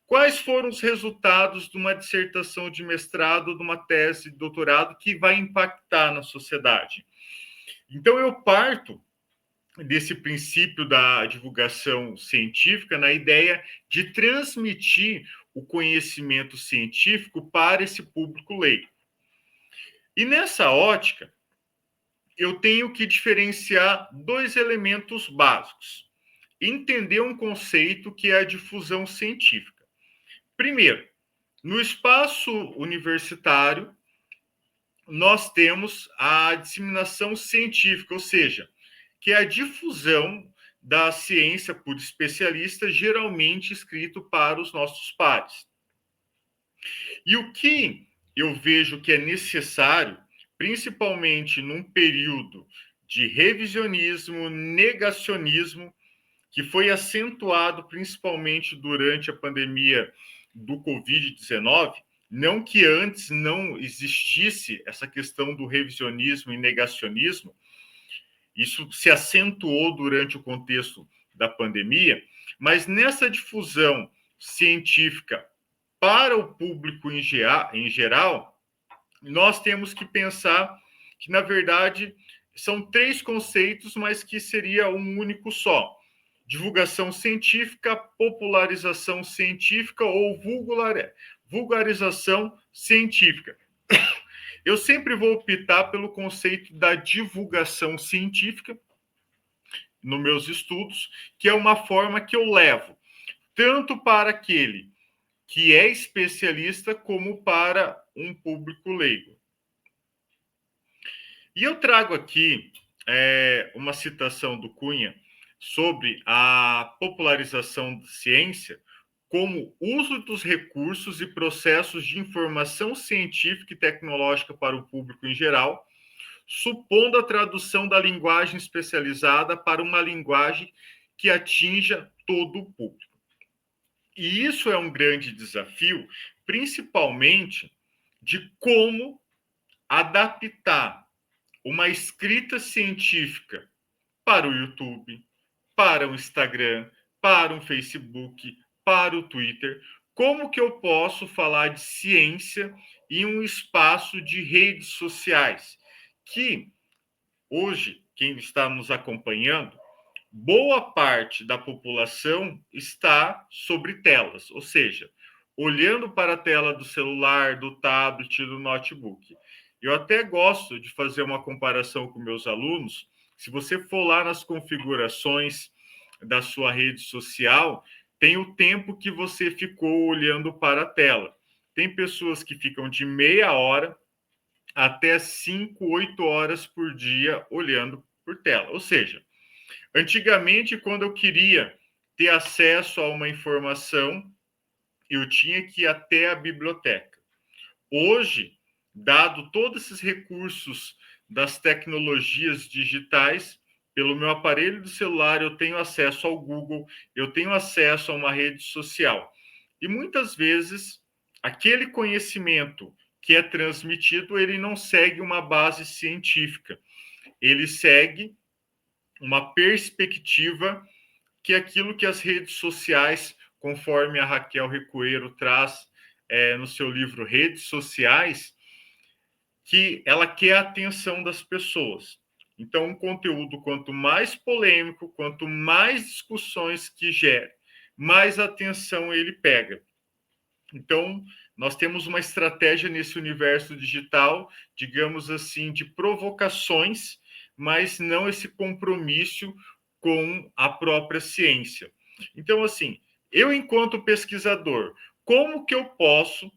Quais foram os resultados de uma dissertação de mestrado, de uma tese de doutorado que vai impactar na sociedade? Então, eu parto desse princípio da divulgação científica na ideia de transmitir o conhecimento científico para esse público leigo. E nessa ótica, eu tenho que diferenciar dois elementos básicos. Entender um conceito que é a difusão científica. Primeiro, no espaço universitário, nós temos a disseminação científica, ou seja, que é a difusão da ciência por especialistas, geralmente escrito para os nossos pares. E o que eu vejo que é necessário, principalmente num período de revisionismo, negacionismo, que foi acentuado principalmente durante a pandemia do Covid-19, não que antes não existisse essa questão do revisionismo e negacionismo, isso se acentuou durante o contexto da pandemia, mas nessa difusão científica para o público em geral, nós temos que pensar que, na verdade, são 3 conceitos, mas que seria um único só: divulgação científica, popularização científica ou vulgarização científica. Eu sempre vou optar pelo conceito da divulgação científica nos meus estudos, que é uma forma que eu levo tanto para aquele que é especialista como para um público leigo. E eu trago aqui uma citação do Cunha sobre a popularização da ciência como uso dos recursos e processos de informação científica e tecnológica para o público em geral, supondo a tradução da linguagem especializada para uma linguagem que atinja todo o público. E isso é um grande desafio, principalmente de como adaptar uma escrita científica para o YouTube, para o Instagram, para o Facebook, para o Twitter. Como que eu posso falar de ciência em um espaço de redes sociais? Que hoje, quem está nos acompanhando, boa parte da população está sobre telas, ou seja, olhando para a tela do celular, do tablet, do notebook. Eu até gosto de fazer uma comparação com meus alunos. Se você for lá nas configurações da sua rede social, tem o tempo que você ficou olhando para a tela. Tem pessoas que ficam de meia hora até 5, 8 horas por dia olhando por tela. Ou seja, antigamente, quando eu queria ter acesso a uma informação, eu tinha que ir até a biblioteca. Hoje, dado todos esses recursos das tecnologias digitais, pelo meu aparelho do celular, eu tenho acesso ao Google, eu tenho acesso a uma rede social. E muitas vezes, aquele conhecimento que é transmitido, ele não segue uma base científica. Ele segue uma perspectiva que é aquilo que as redes sociais, conforme a Raquel Recoeiro traz no seu livro Redes Sociais, que ela quer a atenção das pessoas. Então, um conteúdo, quanto mais polêmico, quanto mais discussões que gere, mais atenção ele pega. Então, nós temos uma estratégia nesse universo digital, digamos assim, de provocações, mas não esse compromisso com a própria ciência. Então, assim, eu, enquanto pesquisador, como que eu posso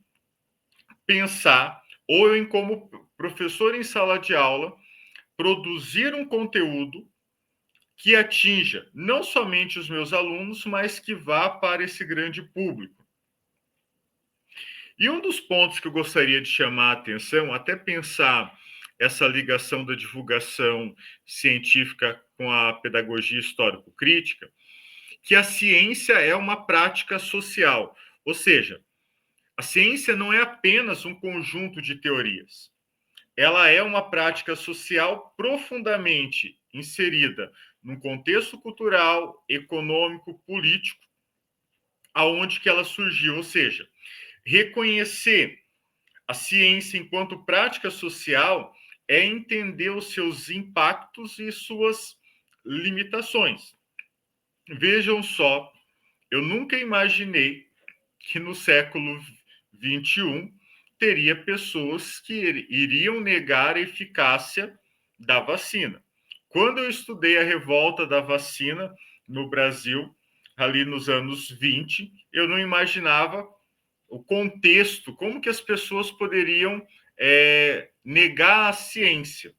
pensar, ou eu, como professor em sala de aula, produzir um conteúdo que atinja não somente os meus alunos, mas que vá para esse grande público? E um dos pontos que eu gostaria de chamar a atenção, até pensar essa ligação da divulgação científica com a pedagogia histórico-crítica, que a ciência é uma prática social, ou seja, a ciência não é apenas um conjunto de teorias, ela é uma prática social profundamente inserida num contexto cultural, econômico, político, aonde que ela surgiu, ou seja, reconhecer a ciência enquanto prática social é entender os seus impactos e suas limitações. Vejam só, eu nunca imaginei que no século XXI teria pessoas que iriam negar a eficácia da vacina. Quando eu estudei a revolta da vacina no Brasil, ali nos anos 20, eu não imaginava o contexto, como que as pessoas poderiam negar a ciência.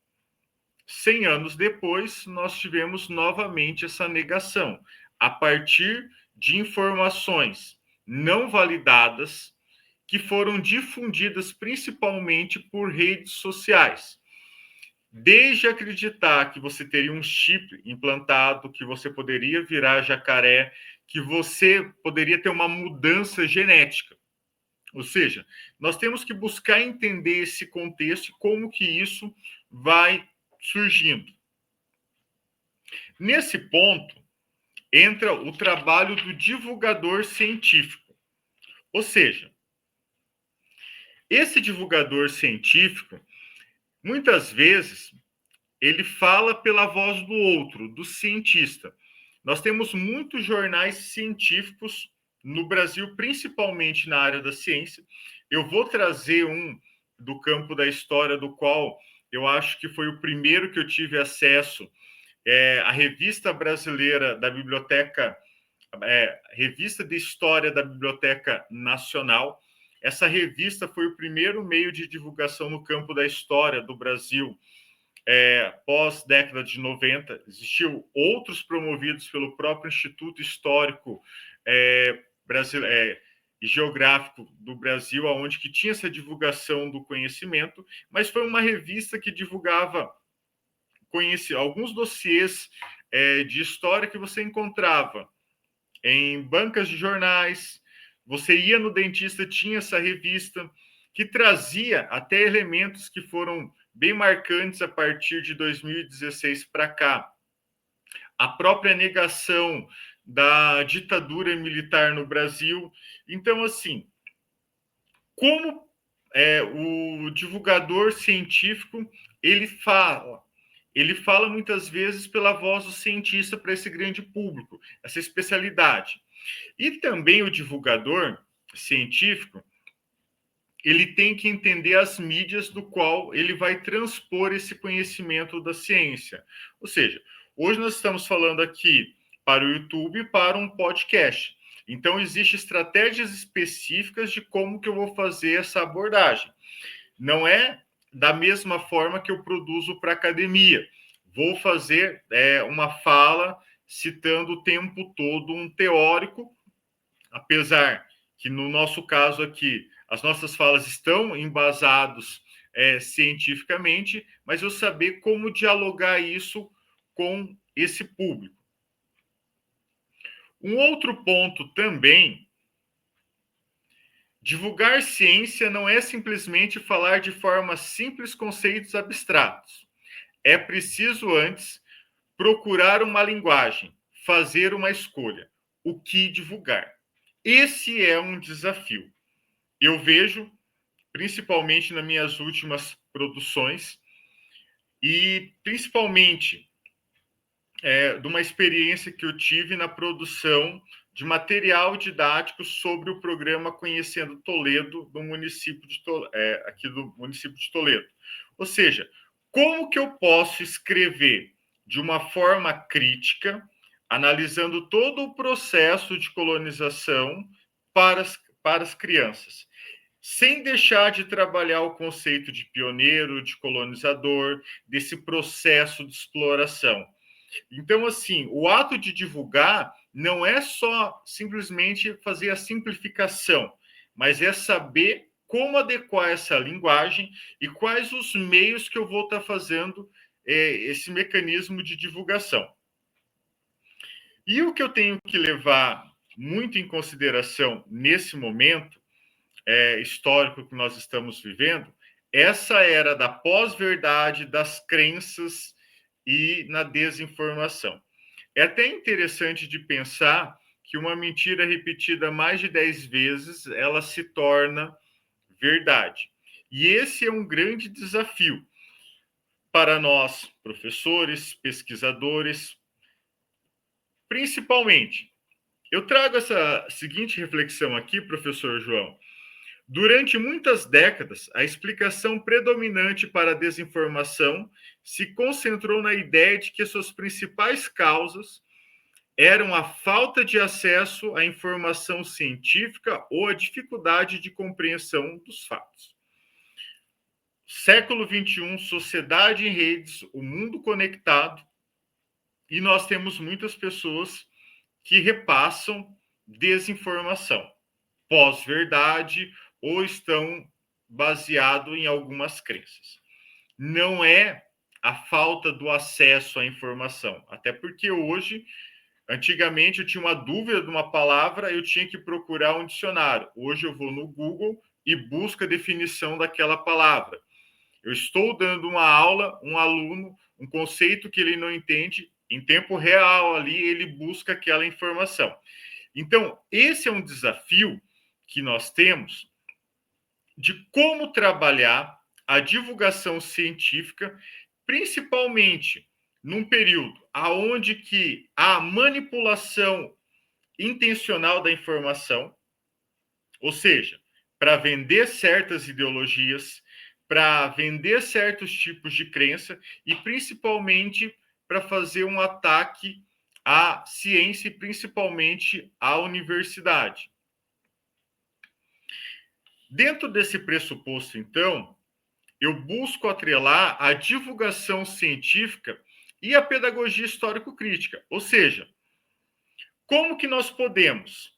100 anos depois, nós tivemos novamente essa negação, a partir de informações não validadas, que foram difundidas principalmente por redes sociais. desde acreditar que você teria um chip implantado, que você poderia virar jacaré, que você poderia ter uma mudança genética. Ou seja, nós temos que buscar entender esse contexto e como que isso vai surgindo. Nesse ponto, entra o trabalho do divulgador científico. Ou seja, esse divulgador científico, muitas vezes, ele fala pela voz do outro, do cientista. Nós temos muitos jornais científicos no Brasil, principalmente na área da ciência. Eu vou trazer um do campo da história, do qual eu acho que foi o primeiro que eu tive acesso, a Revista Brasileira da Biblioteca, Revista de História da Biblioteca Nacional. Essa revista foi o primeiro meio de divulgação no campo da história do Brasil, pós-década de 90. Existiam outros promovidos pelo próprio Instituto Histórico e Geográfico do Brasil, onde que tinha essa divulgação do conhecimento, mas foi uma revista que divulgava alguns dossiês de história que você encontrava em bancas de jornais. Você ia no dentista, tinha essa revista que trazia até elementos que foram bem marcantes a partir de 2016 para cá. A própria negação da ditadura militar no Brasil. Então, assim, como o divulgador científico, ele fala muitas vezes pela voz do cientista para esse grande público, essa especialidade. E também o divulgador científico, ele tem que entender as mídias do qual ele vai transpor esse conhecimento da ciência. Ou seja, hoje nós estamos falando aqui para o YouTube e para um podcast. Então, existem estratégias específicas de como que eu vou fazer essa abordagem. Não é da mesma forma que eu produzo para academia. Vou fazer uma fala citando o tempo todo um teórico, apesar que no nosso caso aqui as nossas falas estão embasadas cientificamente, mas eu saber como dialogar isso com esse público. Um outro ponto também: divulgar ciência não é simplesmente falar de forma simples conceitos abstratos. É preciso antes procurar uma linguagem, fazer uma escolha, o que divulgar. Esse é um desafio. Eu vejo, principalmente nas minhas últimas produções, e principalmente de uma experiência que eu tive na produção de material didático sobre o programa Conhecendo Toledo, do município de aqui do município de Toledo. Ou seja, como que eu posso escrever de uma forma crítica, analisando todo o processo de colonização para as crianças, sem deixar de trabalhar o conceito de pioneiro, de colonizador, desse processo de exploração. Então, assim, o ato de divulgar não é só simplesmente fazer a simplificação, mas é saber como adequar essa linguagem e quais os meios que eu vou estar fazendo esse mecanismo de divulgação. E o que eu tenho que levar muito em consideração nesse momento histórico que nós estamos vivendo, essa era da pós-verdade, das crenças e na desinformação. É até interessante de pensar que uma mentira repetida mais de 10 vezes, ela se torna verdade. E esse é um grande desafio para nós, professores, pesquisadores, principalmente. Eu trago essa seguinte reflexão aqui, professor João. Durante muitas décadas, a explicação predominante para a desinformação se concentrou na ideia de que suas principais causas eram a falta de acesso à informação científica ou a dificuldade de compreensão dos fatos. Século XXI, sociedade em redes, o mundo conectado, e nós temos muitas pessoas que repassam desinformação, pós-verdade, ou estão baseados em algumas crenças. Não é a falta do acesso à informação. Até porque hoje, antigamente, eu tinha uma dúvida de uma palavra, eu tinha que procurar um dicionário. Hoje eu vou no Google e busco a definição daquela palavra. Eu estou dando uma aula, um aluno, um conceito que ele não entende, em tempo real ali, ele busca aquela informação. Então, esse é um desafio que nós temos de como trabalhar a divulgação científica, principalmente num período aonde que a manipulação intencional da informação, ou seja, para vender certas ideologias, para vender certos tipos de crença e principalmente para fazer um ataque à ciência e principalmente à universidade. Dentro desse pressuposto, então, eu busco atrelar a divulgação científica e a pedagogia histórico-crítica, ou seja, como que nós podemos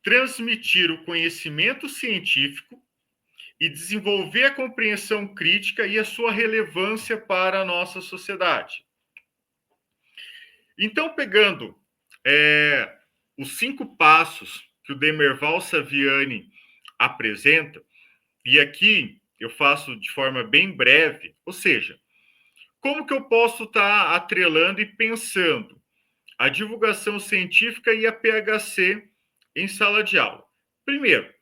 transmitir o conhecimento científico e desenvolver a compreensão crítica e a sua relevância para a nossa sociedade. Então, pegando os 5 passos que o Demerval Saviani apresenta, e aqui eu faço de forma bem breve, ou seja, como que eu posso estar atrelando e pensando a divulgação científica e a PHC em sala de aula? Primeiro,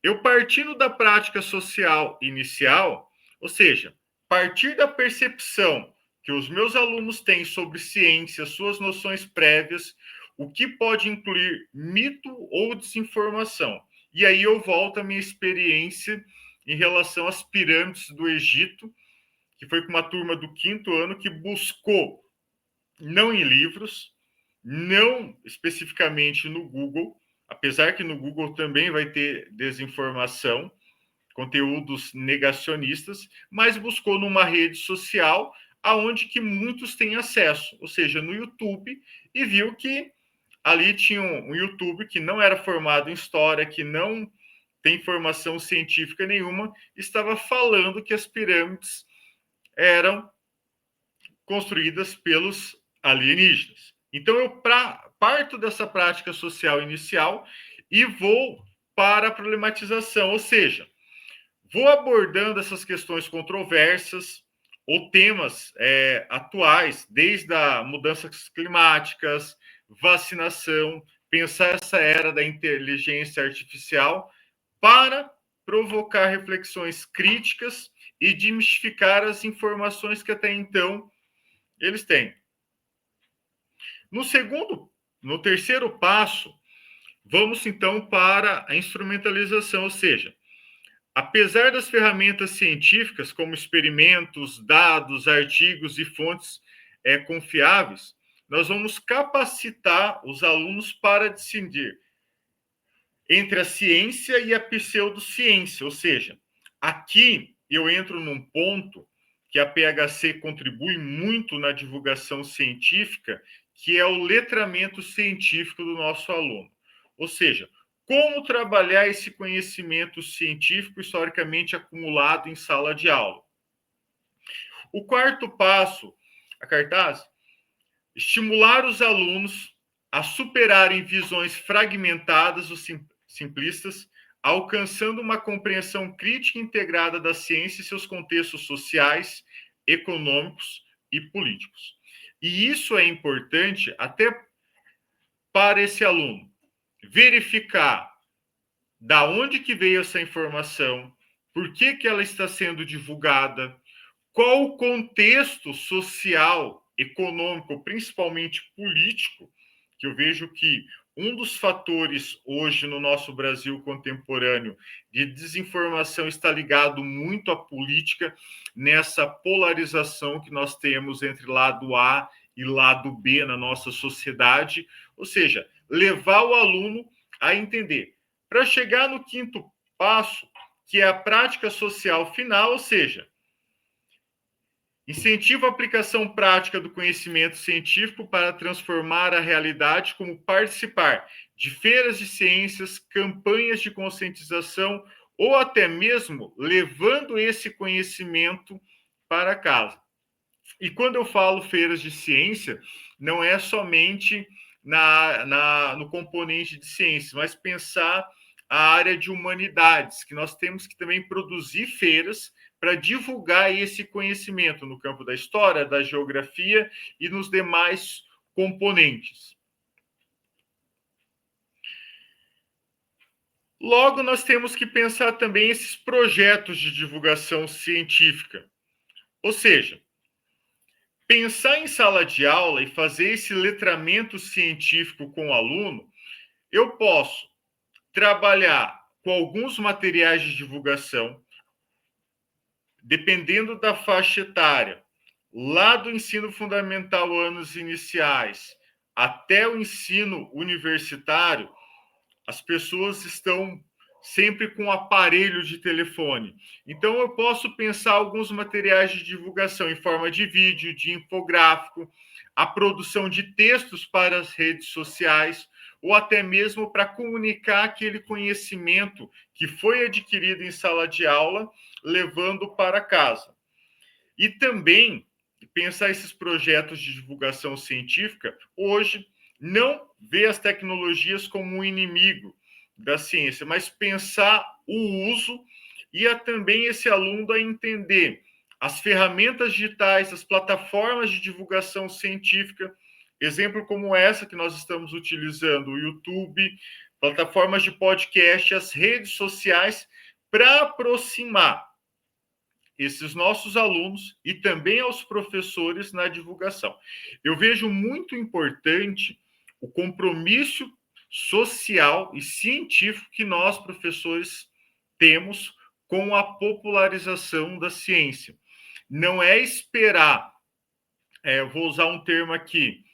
eu partindo da prática social inicial, ou seja, partir da percepção que os meus alunos têm sobre ciência, suas noções prévias, o que pode incluir mito ou desinformação. E aí eu volto à minha experiência em relação às pirâmides do Egito, que foi com uma turma do 5º ano que buscou, não em livros, não especificamente no Google, apesar que no Google também vai ter desinformação, conteúdos negacionistas, mas buscou numa rede social aonde que muitos têm acesso, ou seja, no YouTube, e viu que ali tinha um YouTube que não era formado em história, que não tem formação científica nenhuma, estava falando que as pirâmides eram construídas pelos alienígenas. Então, eu parto dessa prática social inicial e vou para a problematização, ou seja, vou abordando essas questões controversas ou temas atuais, desde as mudanças climáticas, vacinação, pensar essa era da inteligência artificial para provocar reflexões críticas e demistificar as informações que até então eles têm. No terceiro passo, vamos então para a instrumentalização, ou seja, apesar das ferramentas científicas, como experimentos, dados, artigos e fontes confiáveis, nós vamos capacitar os alunos para discernir entre a ciência e a pseudociência, ou seja, aqui eu entro num ponto que a PHC contribui muito na divulgação científica, que é o letramento científico do nosso aluno. Ou seja, como trabalhar esse conhecimento científico historicamente acumulado em sala de aula. O quarto passo, a cartaz, estimular os alunos a superarem visões fragmentadas ou simplistas, alcançando uma compreensão crítica integrada da ciência e seus contextos sociais, econômicos e políticos. E isso é importante até para esse aluno verificar da onde que veio essa informação, por que que ela está sendo divulgada, qual o contexto social, econômico, principalmente político, que eu vejo que um dos fatores hoje no nosso Brasil contemporâneo de desinformação está ligado muito à política, nessa polarização que nós temos entre lado A e lado B na nossa sociedade, ou seja, levar o aluno a entender. Para chegar no quinto passo, que é a prática social final, ou seja, incentiva a aplicação prática do conhecimento científico para transformar a realidade, como participar de feiras de ciências, campanhas de conscientização ou até mesmo levando esse conhecimento para casa. E quando eu falo feiras de ciência, não é somente no componente de ciências, mas pensar a área de humanidades, que nós temos que também produzir feiras para divulgar esse conhecimento no campo da história, da geografia e nos demais componentes. Logo, nós temos que pensar também esses projetos de divulgação científica. Ou seja, pensar em sala de aula e fazer esse letramento científico com o aluno, eu posso trabalhar com alguns materiais de divulgação, dependendo da faixa etária, lá do ensino fundamental, anos iniciais, até o ensino universitário, as pessoas estão sempre com aparelho de telefone. Então, eu posso pensar alguns materiais de divulgação em forma de vídeo, de infográfico, a produção de textos para as redes sociais, ou até mesmo para comunicar aquele conhecimento que foi adquirido em sala de aula, levando para casa. E também pensar esses projetos de divulgação científica, hoje, não ver as tecnologias como um inimigo da ciência, mas pensar o uso e também esse aluno a entender as ferramentas digitais, as plataformas de divulgação científica, exemplo como essa que nós estamos utilizando, o YouTube, plataformas de podcast, as redes sociais, para aproximar esses nossos alunos e também aos professores na divulgação. Eu vejo muito importante o compromisso social e científico que nós, professores, temos com a popularização da ciência. Não é esperar, vou usar um termo aqui,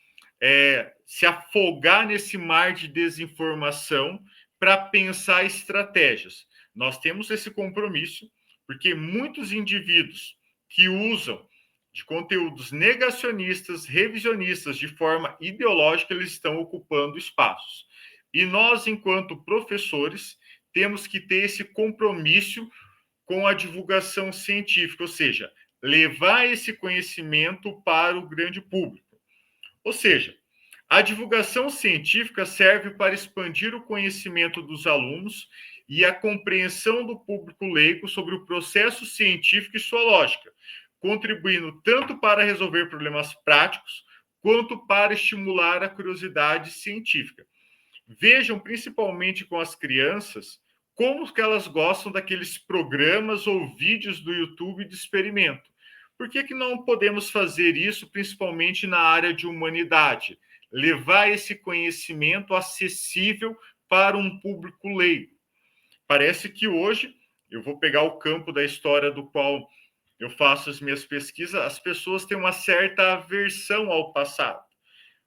se afogar nesse mar de desinformação para pensar estratégias. Nós temos esse compromisso, porque muitos indivíduos que usam de conteúdos negacionistas, revisionistas, de forma ideológica, eles estão ocupando espaços. E nós, enquanto professores, temos que ter esse compromisso com a divulgação científica, ou seja, levar esse conhecimento para o grande público. Ou seja, a divulgação científica serve para expandir o conhecimento dos alunos e a compreensão do público leigo sobre o processo científico e sua lógica, contribuindo tanto para resolver problemas práticos quanto para estimular a curiosidade científica. Vejam, principalmente com as crianças, como que elas gostam daqueles programas ou vídeos do YouTube de experimento. Por que não podemos fazer isso, principalmente na área de humanidade? Levar esse conhecimento acessível para um público leigo. Parece que hoje, eu vou pegar o campo da história do qual eu faço as minhas pesquisas, as pessoas têm uma certa aversão ao passado.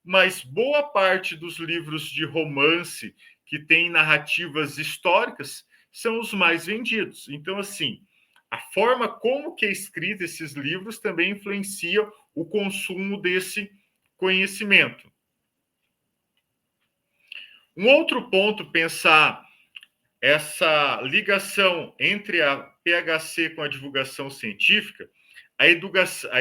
Mas boa parte dos livros de romance que têm narrativas históricas são os mais vendidos. Então, assim, a forma como que é escrito esses livros também influencia o consumo desse conhecimento. Um outro ponto, pensar essa ligação entre a PHC com a divulgação científica, a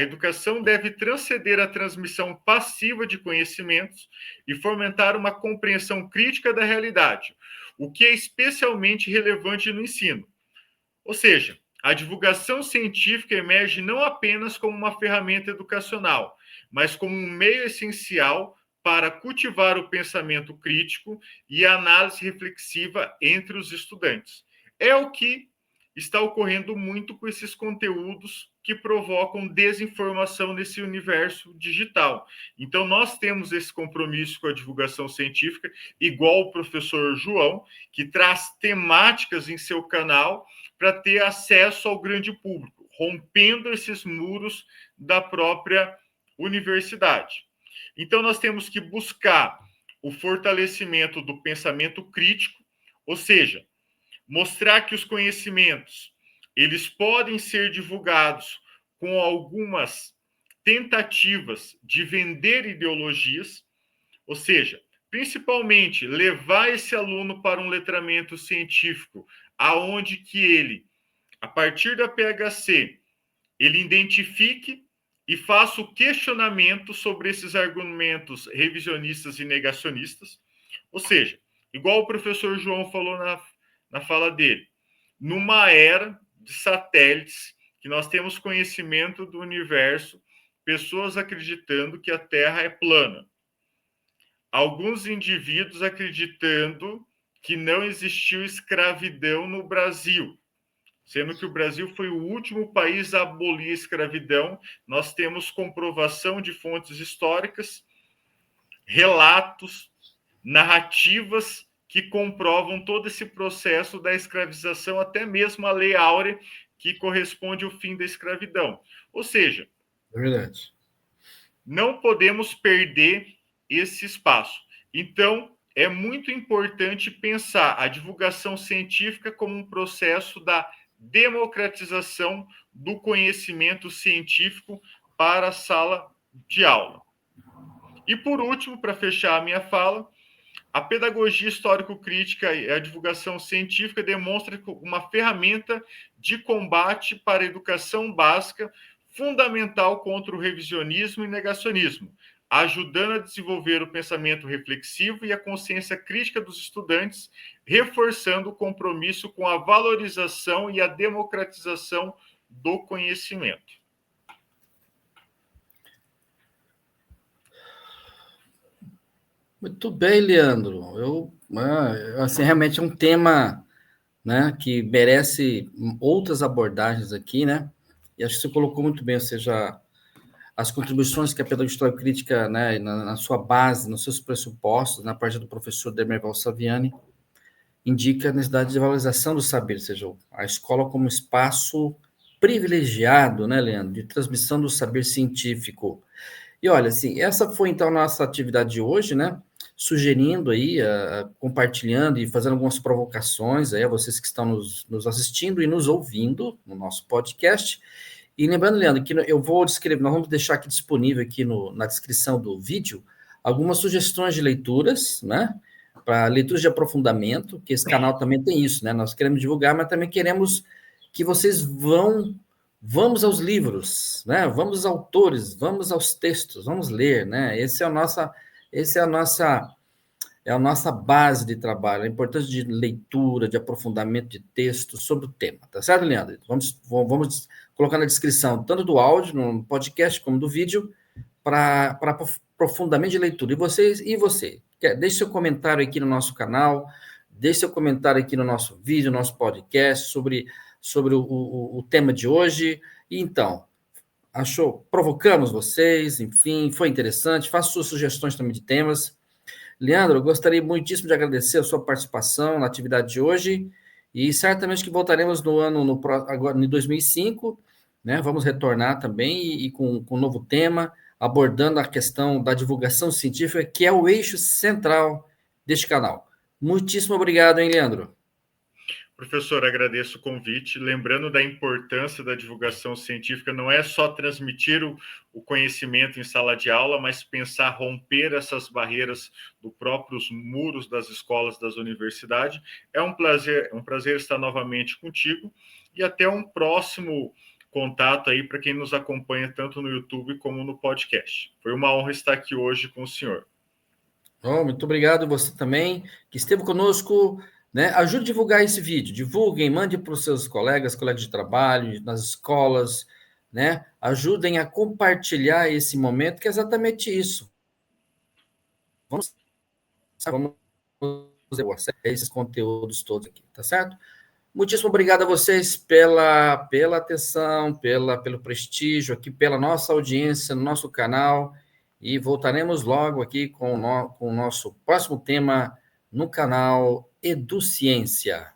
educação deve transcender a transmissão passiva de conhecimentos e fomentar uma compreensão crítica da realidade, o que é especialmente relevante no ensino. Ou seja, a divulgação científica emerge não apenas como uma ferramenta educacional, mas como um meio essencial para cultivar o pensamento crítico e a análise reflexiva entre os estudantes. É o que está ocorrendo muito com esses conteúdos que provocam desinformação nesse universo digital. Então, nós temos esse compromisso com a divulgação científica, igual o professor João, que traz temáticas em seu canal para ter acesso ao grande público, rompendo esses muros da própria universidade. Então, nós temos que buscar o fortalecimento do pensamento crítico, ou seja, mostrar que os conhecimentos eles podem ser divulgados com algumas tentativas de vender ideologias, ou seja, principalmente levar esse aluno para um letramento científico, aonde que ele, a partir da PHC, ele identifique e faço questionamento sobre esses argumentos revisionistas e negacionistas. Ou seja, igual o professor João falou na fala dele, numa era de satélites, que nós temos conhecimento do universo, pessoas acreditando que a Terra é plana, alguns indivíduos acreditando que não existiu escravidão no Brasil, sendo que o Brasil foi o último país a abolir a escravidão. Nós temos comprovação de fontes históricas, relatos, narrativas que comprovam todo esse processo da escravização, até mesmo a Lei Áurea, que corresponde ao fim da escravidão. Ou seja, é verdade. Não podemos perder esse espaço. Então, é muito importante pensar a divulgação científica como um processo da democratização do conhecimento científico para a sala de aula. E, por último, para fechar a minha fala, a pedagogia histórico-crítica e a divulgação científica demonstra uma ferramenta de combate para a educação básica fundamental contra o revisionismo e negacionismo, ajudando a desenvolver o pensamento reflexivo e a consciência crítica dos estudantes, reforçando o compromisso com a valorização e a democratização do conhecimento. Muito bem, Leandro. Assim, realmente é um tema, né, que merece outras abordagens aqui, né? E acho que você colocou muito bem, ou seja, as contribuições que a pedagogia histórico-crítica, né, na sua base, nos seus pressupostos, na parte do professor Demerval Saviani, indica a necessidade de valorização do saber, ou seja, a escola como espaço privilegiado, né, Leandro, de transmissão do saber científico. E olha, assim, essa foi então a nossa atividade de hoje, né? Sugerindo aí, compartilhando e fazendo algumas provocações aí a vocês que estão nos assistindo e nos ouvindo no nosso podcast. E lembrando, Leandro, que eu vou descrever, nós vamos deixar aqui disponível aqui na descrição do vídeo algumas sugestões de leituras, né? Para leituras de aprofundamento, que esse canal também tem isso, né? Nós queremos divulgar, mas também queremos que vocês vamos aos livros, né? Vamos aos autores, vamos aos textos, vamos ler, né? Essa é a nossa base de trabalho, a importância de leitura, de aprofundamento de textos sobre o tema, tá certo, Leandro? Vamos colocar na descrição, tanto do áudio, no podcast, como do vídeo, para aprofundamento de leitura. E você? Deixe seu comentário aqui no nosso canal, deixe seu comentário aqui no nosso vídeo, no nosso podcast, sobre o tema de hoje. E então, provocamos vocês, enfim, foi interessante, faça suas sugestões também de temas. Leandro, eu gostaria muitíssimo de agradecer a sua participação na atividade de hoje, e certamente que voltaremos agora em 2005, né? Vamos retornar também e com um novo tema, abordando a questão da divulgação científica, que é o eixo central deste canal. Muitíssimo obrigado, hein, Leandro? Professor, agradeço o convite. Lembrando da importância da divulgação científica, não é só transmitir o conhecimento em sala de aula, mas pensar romper essas barreiras dos próprios muros das escolas, das universidades. É um prazer estar novamente contigo e até um próximo contato aí para quem nos acompanha tanto no YouTube como no podcast. Foi uma honra estar aqui hoje com o senhor. Muito obrigado, você também, que esteve conosco. Né? Ajude a divulgar esse vídeo, divulguem, mande para os seus colegas de trabalho, nas escolas, né? Ajudem a compartilhar esse momento, que é exatamente isso. Vamos ter esses conteúdos todos aqui, tá certo? Muitíssimo obrigado a vocês pela atenção, pelo prestígio aqui, pela nossa audiência no nosso canal, e voltaremos logo aqui com o nosso próximo tema no canal EduCiência.